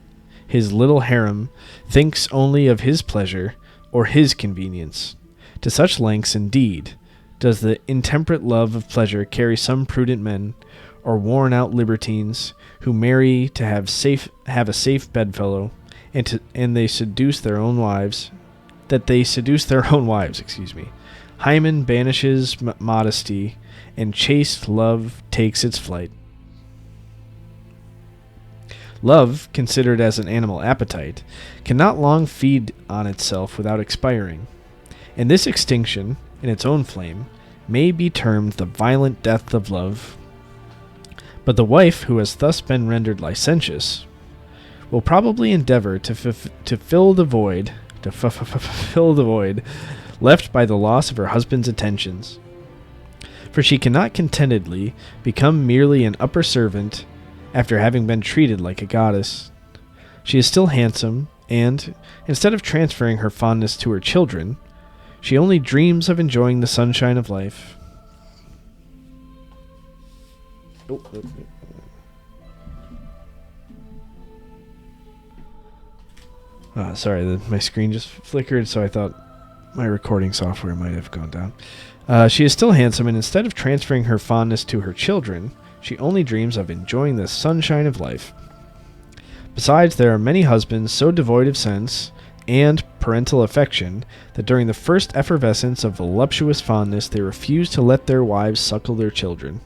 his little harem thinks only of his pleasure or his convenience. To such lengths, indeed, does the intemperate love of pleasure carry some prudent men, or worn-out libertines, who marry to have a safe bedfellow, and they seduce their own wives. Hymen banishes modesty, and chaste love takes its flight. Love, considered as an animal appetite, cannot long feed on itself without expiring, and this extinction, in its own flame, may be termed the violent death of love. But the wife who has thus been rendered licentious will probably endeavor to fill the void left by the loss of her husband's attentions. For she cannot contentedly become merely an upper servant after having been treated like a goddess. She is still handsome, and, instead of transferring her fondness to her children, she only dreams of enjoying the sunshine of life. Sorry, my screen just flickered, so I thought my recording software might have gone down. She is still handsome, and instead of transferring her fondness to her children, she only dreams of enjoying the sunshine of life. Besides, there are many husbands so devoid of sense and parental affection that during the first effervescence of voluptuous fondness they refuse to let their wives suckle their children.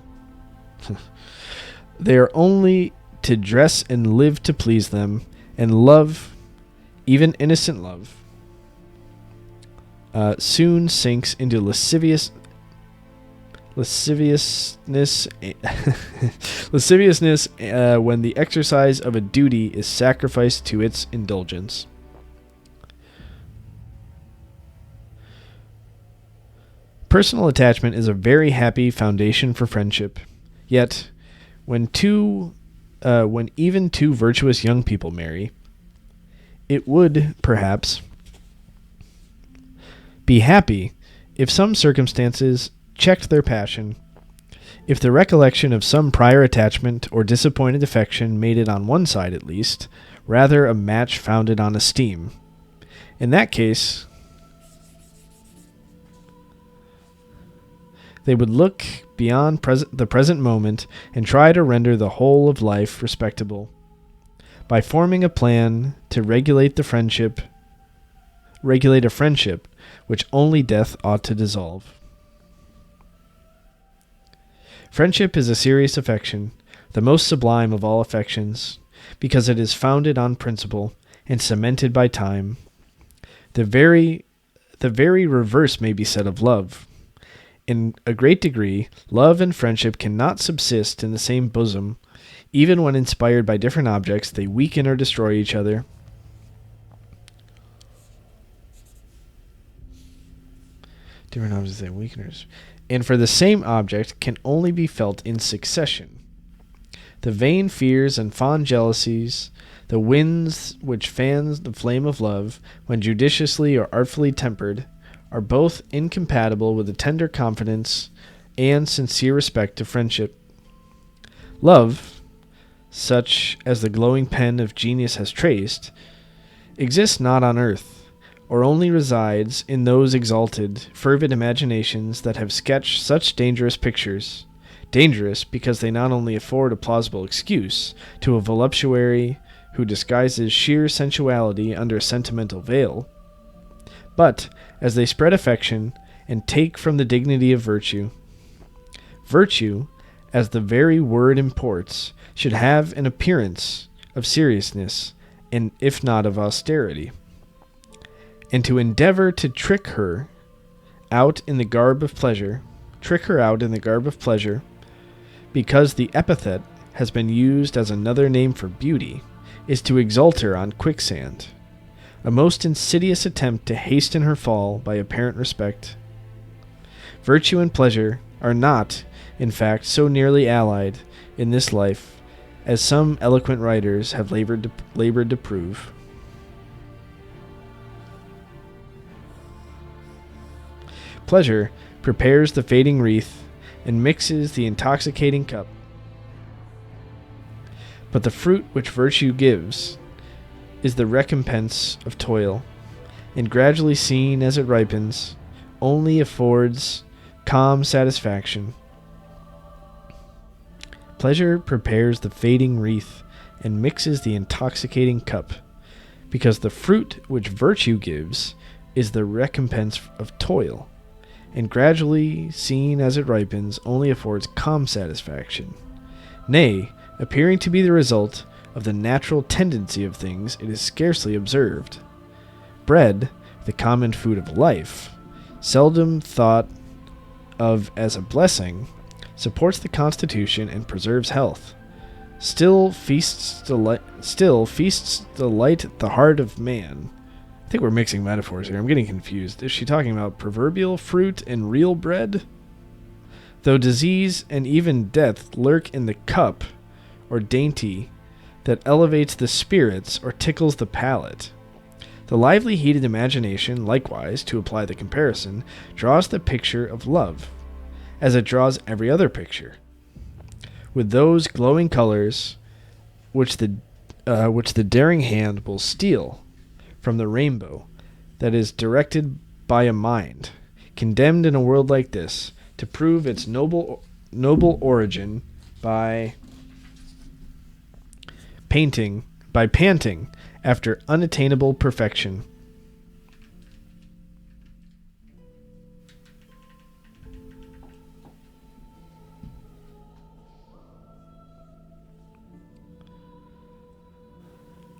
They are only to dress and live to please them, and love, even innocent love, soon sinks into lasciviousness when the exercise of a duty is sacrificed to its indulgence. Personal attachment is a very happy foundation for friendship. Yet, when even two virtuous young people marry, it would, perhaps, be happy if some circumstances checked their passion, if the recollection of some prior attachment or disappointed affection made it on one side, at least, rather a match founded on esteem. In that case, they would look beyond the present moment and try to render the whole of life respectable by forming a plan to regulate a friendship which only death ought to dissolve. Friendship is a serious affection, the most sublime of all affections, because it is founded on principle and cemented by time. The very reverse may be said of love. In a great degree, love and friendship cannot subsist in the same bosom. Even when inspired by different objects, they weaken or destroy each other. Different objects they weaken or destroy. And for the same object can only be felt in succession. The vain fears and fond jealousies, the winds which fans the flame of love, when judiciously or artfully tempered, are both incompatible with a tender confidence and sincere respect to friendship. Love, such as the glowing pen of genius has traced, exists not on earth, or only resides in those exalted, fervid imaginations that have sketched such dangerous pictures, dangerous because they not only afford a plausible excuse to a voluptuary who disguises sheer sensuality under a sentimental veil, but as they spread affection and take from the dignity of virtue. Virtue, as the very word imports, should have an appearance of seriousness, and if not of austerity. And to endeavor to trick her out in the garb of pleasure, because the epithet has been used as another name for beauty, is to exalt her on quicksand, a most insidious attempt to hasten her fall by apparent respect. Virtue and pleasure are not, in fact, so nearly allied in this life as some eloquent writers have labored to prove. Pleasure prepares the fading wreath and mixes the intoxicating cup. But the fruit which virtue gives is the recompense of toil, and gradually seen as it ripens, only affords calm satisfaction. Pleasure prepares the fading wreath and mixes the intoxicating cup, because the fruit which virtue gives is the recompense of toil, and gradually seen as it ripens only affords calm satisfaction. Nay, appearing to be the result of the natural tendency of things, it is scarcely observed. Bread, the common food of life, seldom thought of as a blessing, supports the constitution and preserves health. Still feasts delight the heart of man. I think we're mixing metaphors here. I'm getting confused. Is she talking about proverbial fruit and real bread? Though disease and even death lurk in the cup, or dainty, that elevates the spirits or tickles the palate, the lively heated imagination, likewise, to apply the comparison, draws the picture of love, as it draws every other picture, with those glowing colors which the daring hand will steal from the rainbow that is directed by a mind, condemned in a world like this to prove its noble origin by panting after unattainable perfection.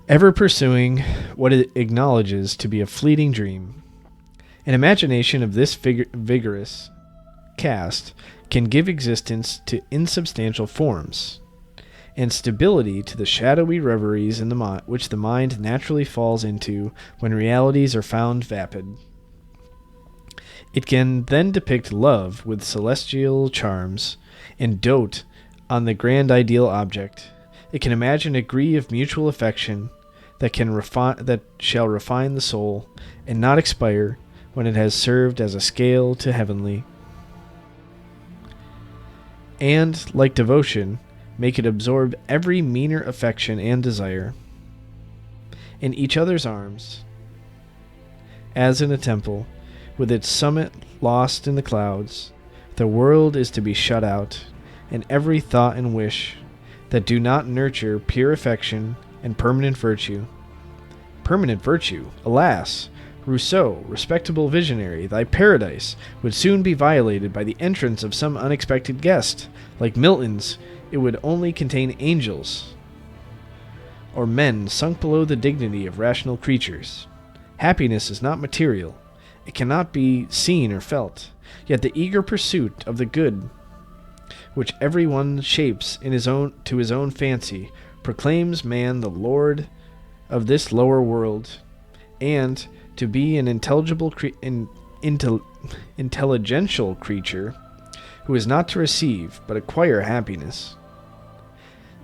Ever pursuing what it acknowledges to be a fleeting dream, an imagination of this vigorous cast can give existence to insubstantial forms, and stability to the shadowy reveries in which the mind naturally falls into when realities are found vapid. It can then depict love with celestial charms, and dote on the grand ideal object. It can imagine a degree of mutual affection that shall refine the soul, and not expire when it has served as a scale to heavenly. And, like devotion, make it absorb every meaner affection and desire. In each other's arms, as in a temple, with its summit lost in the clouds, the world is to be shut out, and every thought and wish that do not nurture pure affection and permanent virtue. Permanent virtue, alas! Rousseau, respectable visionary, thy paradise would soon be violated by the entrance of some unexpected guest. Like Milton's, it would only contain angels, or men sunk below the dignity of rational creatures. Happiness is not material. It cannot be seen or felt. Yet the eager pursuit of the good, which every one shapes to his own fancy, proclaims man the lord of this lower world, and to be an intelligential creature who is not to receive but acquire happiness.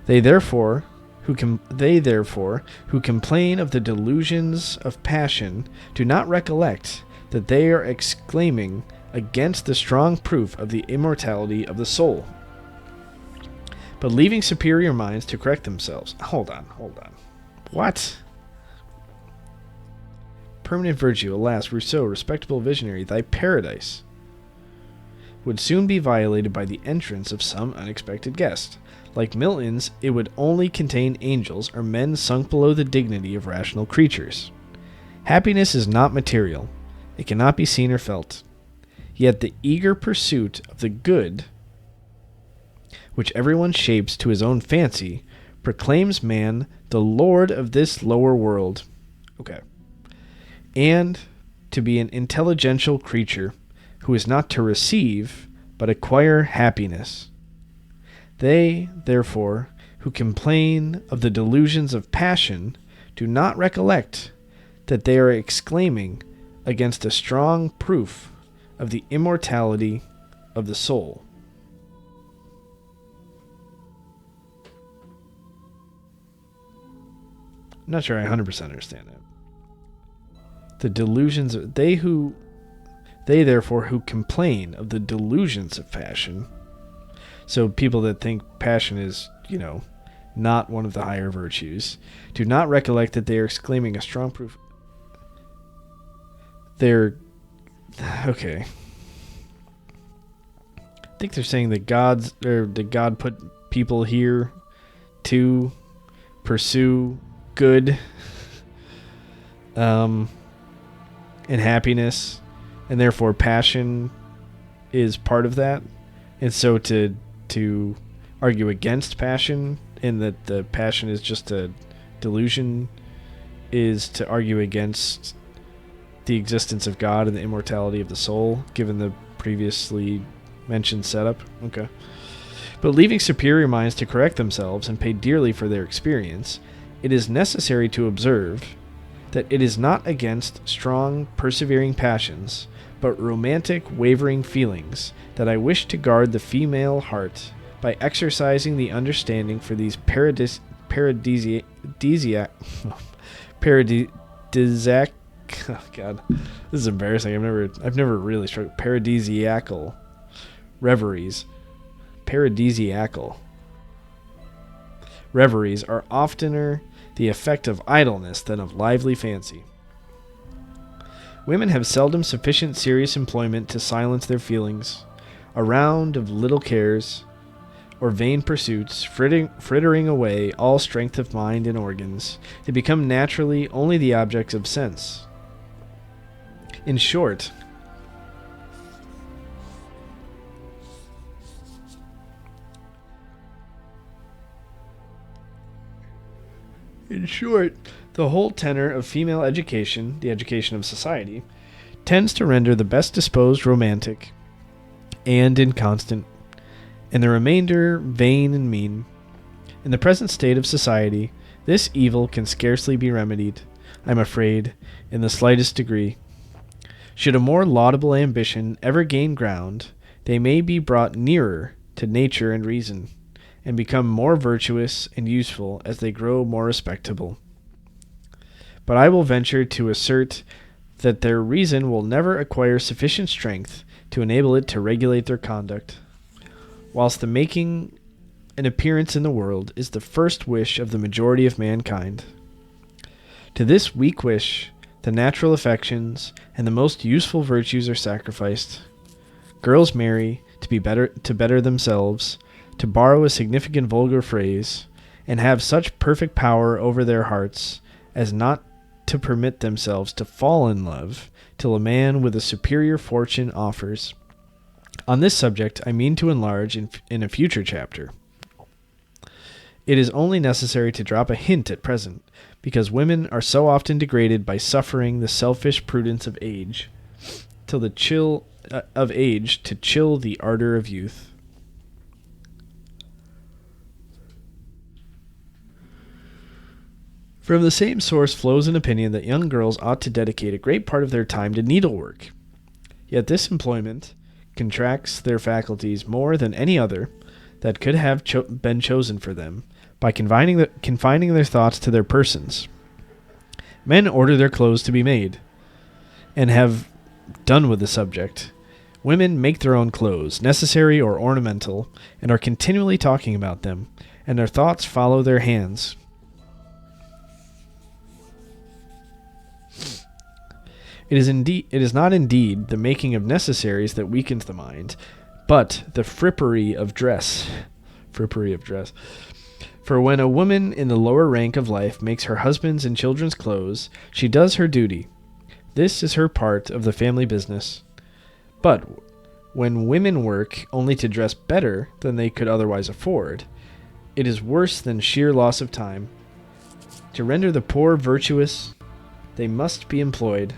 They therefore who complain of the delusions of passion do not recollect that they are exclaiming against the strong proof of the immortality of the soul, but leaving superior minds to correct themselves. Hold on. What? Permanent virtue, alas, Rousseau, respectable visionary, thy paradise would soon be violated by the entrance of some unexpected guest. Like Milton's, it would only contain angels or men sunk below the dignity of rational creatures. Happiness is not material. It cannot be seen or felt. Yet the eager pursuit of the good, which everyone shapes to his own fancy, proclaims man the lord of this lower world. Okay. And to be an intelligential creature who is not to receive but acquire happiness. They, therefore, who complain of the delusions of passion do not recollect that they are exclaiming against a strong proof of the immortality of the soul. I'm not sure I 100% understand that. The delusions of they therefore who complain of the delusions of passion. So people that think passion is, not one of the higher virtues, do not recollect that they are exclaiming a strong proof. They're okay. I think they're saying that God put people here to pursue good and happiness, and therefore passion is part of that. And so to argue against passion, and that the passion is just a delusion, is to argue against the existence of God and the immortality of the soul, given the previously mentioned setup. Okay. But leaving superior minds to correct themselves and pay dearly for their experience, it is necessary to observe that it is not against strong, persevering passions, but romantic, wavering feelings, that I wish to guard the female heart by exercising the understanding for these paradisiac oh God, this is embarrassing. I've never really struck paradisiacal reveries. Paradisiacal reveries are oftener the effect of idleness than of lively fancy. Women have seldom sufficient serious employment to silence their feelings. A round of little cares, or vain pursuits, frittering away all strength of mind and organs, they become naturally only the objects of sense. In short, the whole tenor of female education, the education of society, tends to render the best disposed romantic and inconstant, and the remainder vain and mean. In the present state of society, this evil can scarcely be remedied, I'm afraid, in the slightest degree. Should a more laudable ambition ever gain ground, they may be brought nearer to nature and reason, and become more virtuous and useful as they grow more respectable. But I will venture to assert that their reason will never acquire sufficient strength to enable it to regulate their conduct, whilst the making an appearance in the world is the first wish of the majority of mankind. To this weak wish, the natural affections and the most useful virtues are sacrificed. Girls marry to better themselves, to borrow a significant vulgar phrase, and have such perfect power over their hearts as not to permit themselves to fall in love till a man with a superior fortune offers. On this subject I mean to enlarge in a future chapter. It is only necessary to drop a hint at present, because women are so often degraded by suffering the selfish prudence of age, to chill the ardor of youth. From the same source flows an opinion that young girls ought to dedicate a great part of their time to needlework. Yet this employment contracts their faculties more than any other that could have been chosen for them, by confining their thoughts to their persons. Men order their clothes to be made, and have done with the subject. Women make their own clothes, necessary or ornamental, and are continually talking about them, and their thoughts follow their hands. It is not indeed the making of necessaries that weakens the mind, but the frippery of dress. For when a woman in the lower rank of life makes her husband's and children's clothes, she does her duty. This is her part of the family business. But when women work only to dress better than they could otherwise afford, it is worse than sheer loss of time. To render the poor virtuous, they must be employed.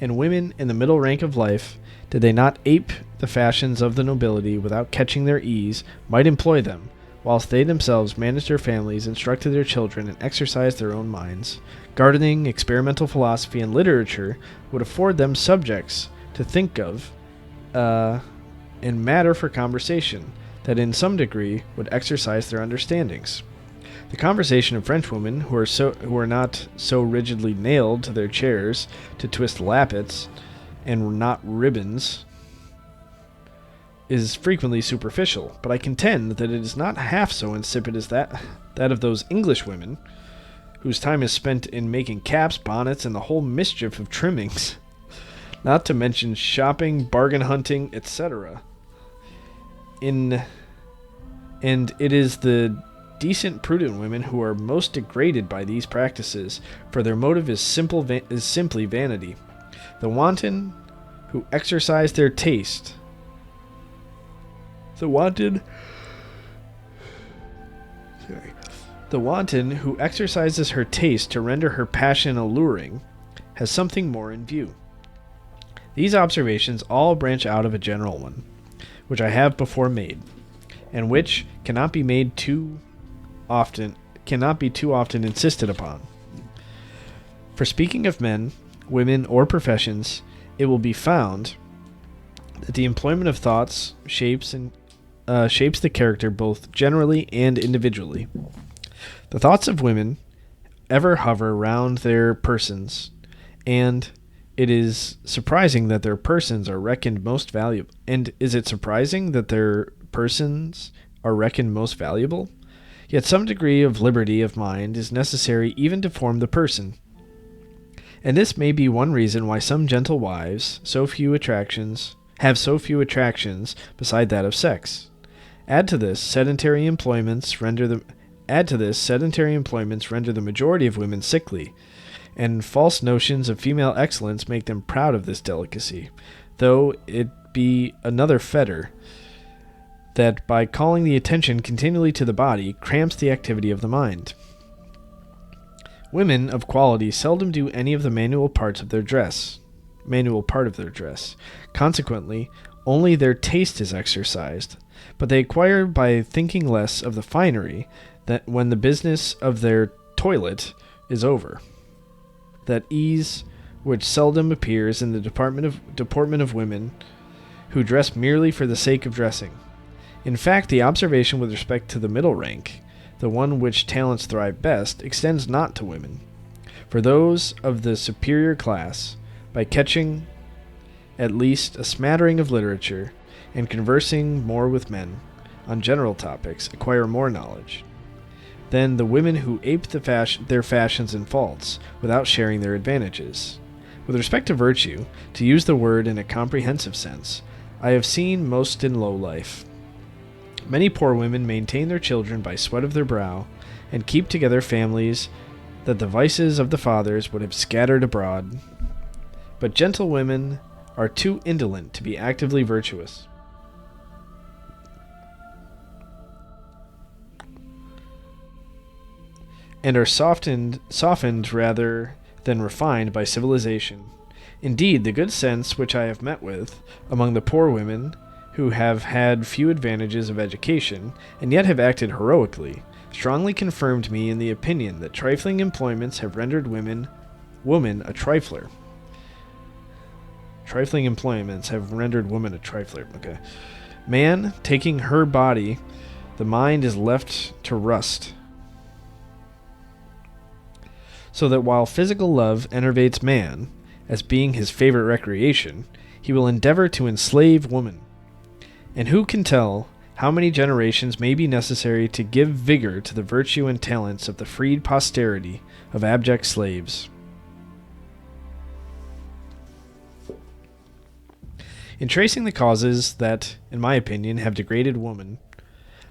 And women in the middle rank of life did they not ape the fashions of the nobility without catching their ease, might employ them, whilst they themselves managed their families, instructed their children, and exercised their own minds. Gardening, experimental philosophy, and literature would afford them subjects to think of, and matter for conversation, that in some degree would exercise their understandings. The conversation of Frenchwomen, who are not so rigidly nailed to their chairs to twist lappets and not ribbons, is frequently superficial, but I contend that it is not half so insipid as that of those English women, whose time is spent in making caps, bonnets, and the whole mischief of trimmings, not to mention shopping, bargain hunting, etc. And it is the decent, prudent women who are most degraded by these practices, for their motive is simply vanity. The wanton who exercise their taste. The wanton who exercises her taste to render her passion alluring has something more in view. These observations all branch out of a general one, which I have before made, and which cannot be too often insisted upon. For speaking of men, women, or professions, it will be found that the employment of thoughts shapes the character both generally and individually. The thoughts of women ever hover round their persons, and it is surprising that their persons are reckoned most valuable. And is it surprising that their persons are reckoned most valuable? Yet some degree of liberty of mind is necessary even to form the person. And this may be one reason why some gentle wives have so few attractions beside that of sex. Add to this sedentary employments render the majority of women sickly, and false notions of female excellence make them proud of this delicacy, though it be another fetter, that by calling the attention continually to the body, cramps the activity of the mind. Women of quality seldom do any of the manual part of their dress. Consequently, only their taste is exercised, but they acquire by thinking less of the finery that when the business of their toilet is over. That ease which seldom appears in the deportment of women who dress merely for the sake of dressing. In fact, the observation with respect to the middle rank, the one which talents thrive best, extends not to women. For those of the superior class, by catching at least a smattering of literature and conversing more with men on general topics, acquire more knowledge than the women who ape their fashions and faults without sharing their advantages. With respect to virtue, to use the word in a comprehensive sense, I have seen most in low life. Many poor women maintain their children by sweat of their brow, and keep together families that the vices of the fathers would have scattered abroad. But gentle women are too indolent to be actively virtuous. And are softened rather than refined by civilization. Indeed, the good sense which I have met with among the poor women who have had few advantages of education, and yet have acted heroically, strongly confirmed me in the opinion that trifling employments have rendered woman a trifler. Trifling employments have rendered woman a trifler. Okay. Man, taking her body, the mind is left to rust. So that while physical love enervates man, as being his favorite recreation, he will endeavor to enslave woman. And who can tell how many generations may be necessary to give vigor to the virtue and talents of the freed posterity of abject slaves? In tracing the causes that, in my opinion, have degraded woman,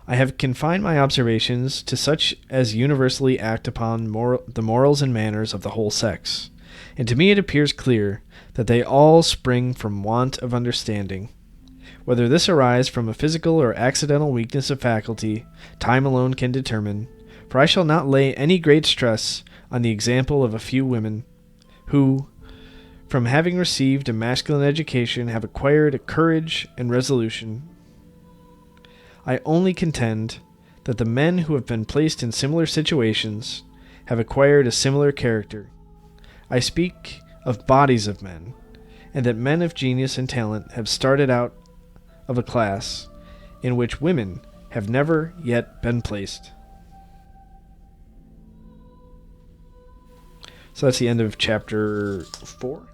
I have confined my observations to such as universally act upon the morals and manners of the whole sex, and to me it appears clear that they all spring from want of understanding. Whether this arise from a physical or accidental weakness of faculty, time alone can determine, for I shall not lay any great stress on the example of a few women, who, from having received a masculine education, have acquired a courage and resolution. I only contend that the men who have been placed in similar situations have acquired a similar character. I speak of bodies of men, and that men of genius and talent have started out of a class in which women have never yet been placed. So that's the end of chapter 4.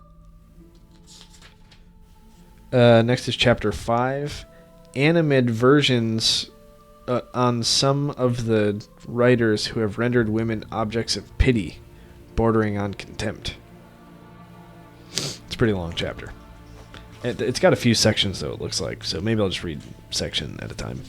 Next is chapter 5. Animadversions on some of the writers who have rendered women objects of pity, bordering on contempt. It's a pretty long chapter. It's got a few sections, though, it looks like, so maybe I'll just read section at a time.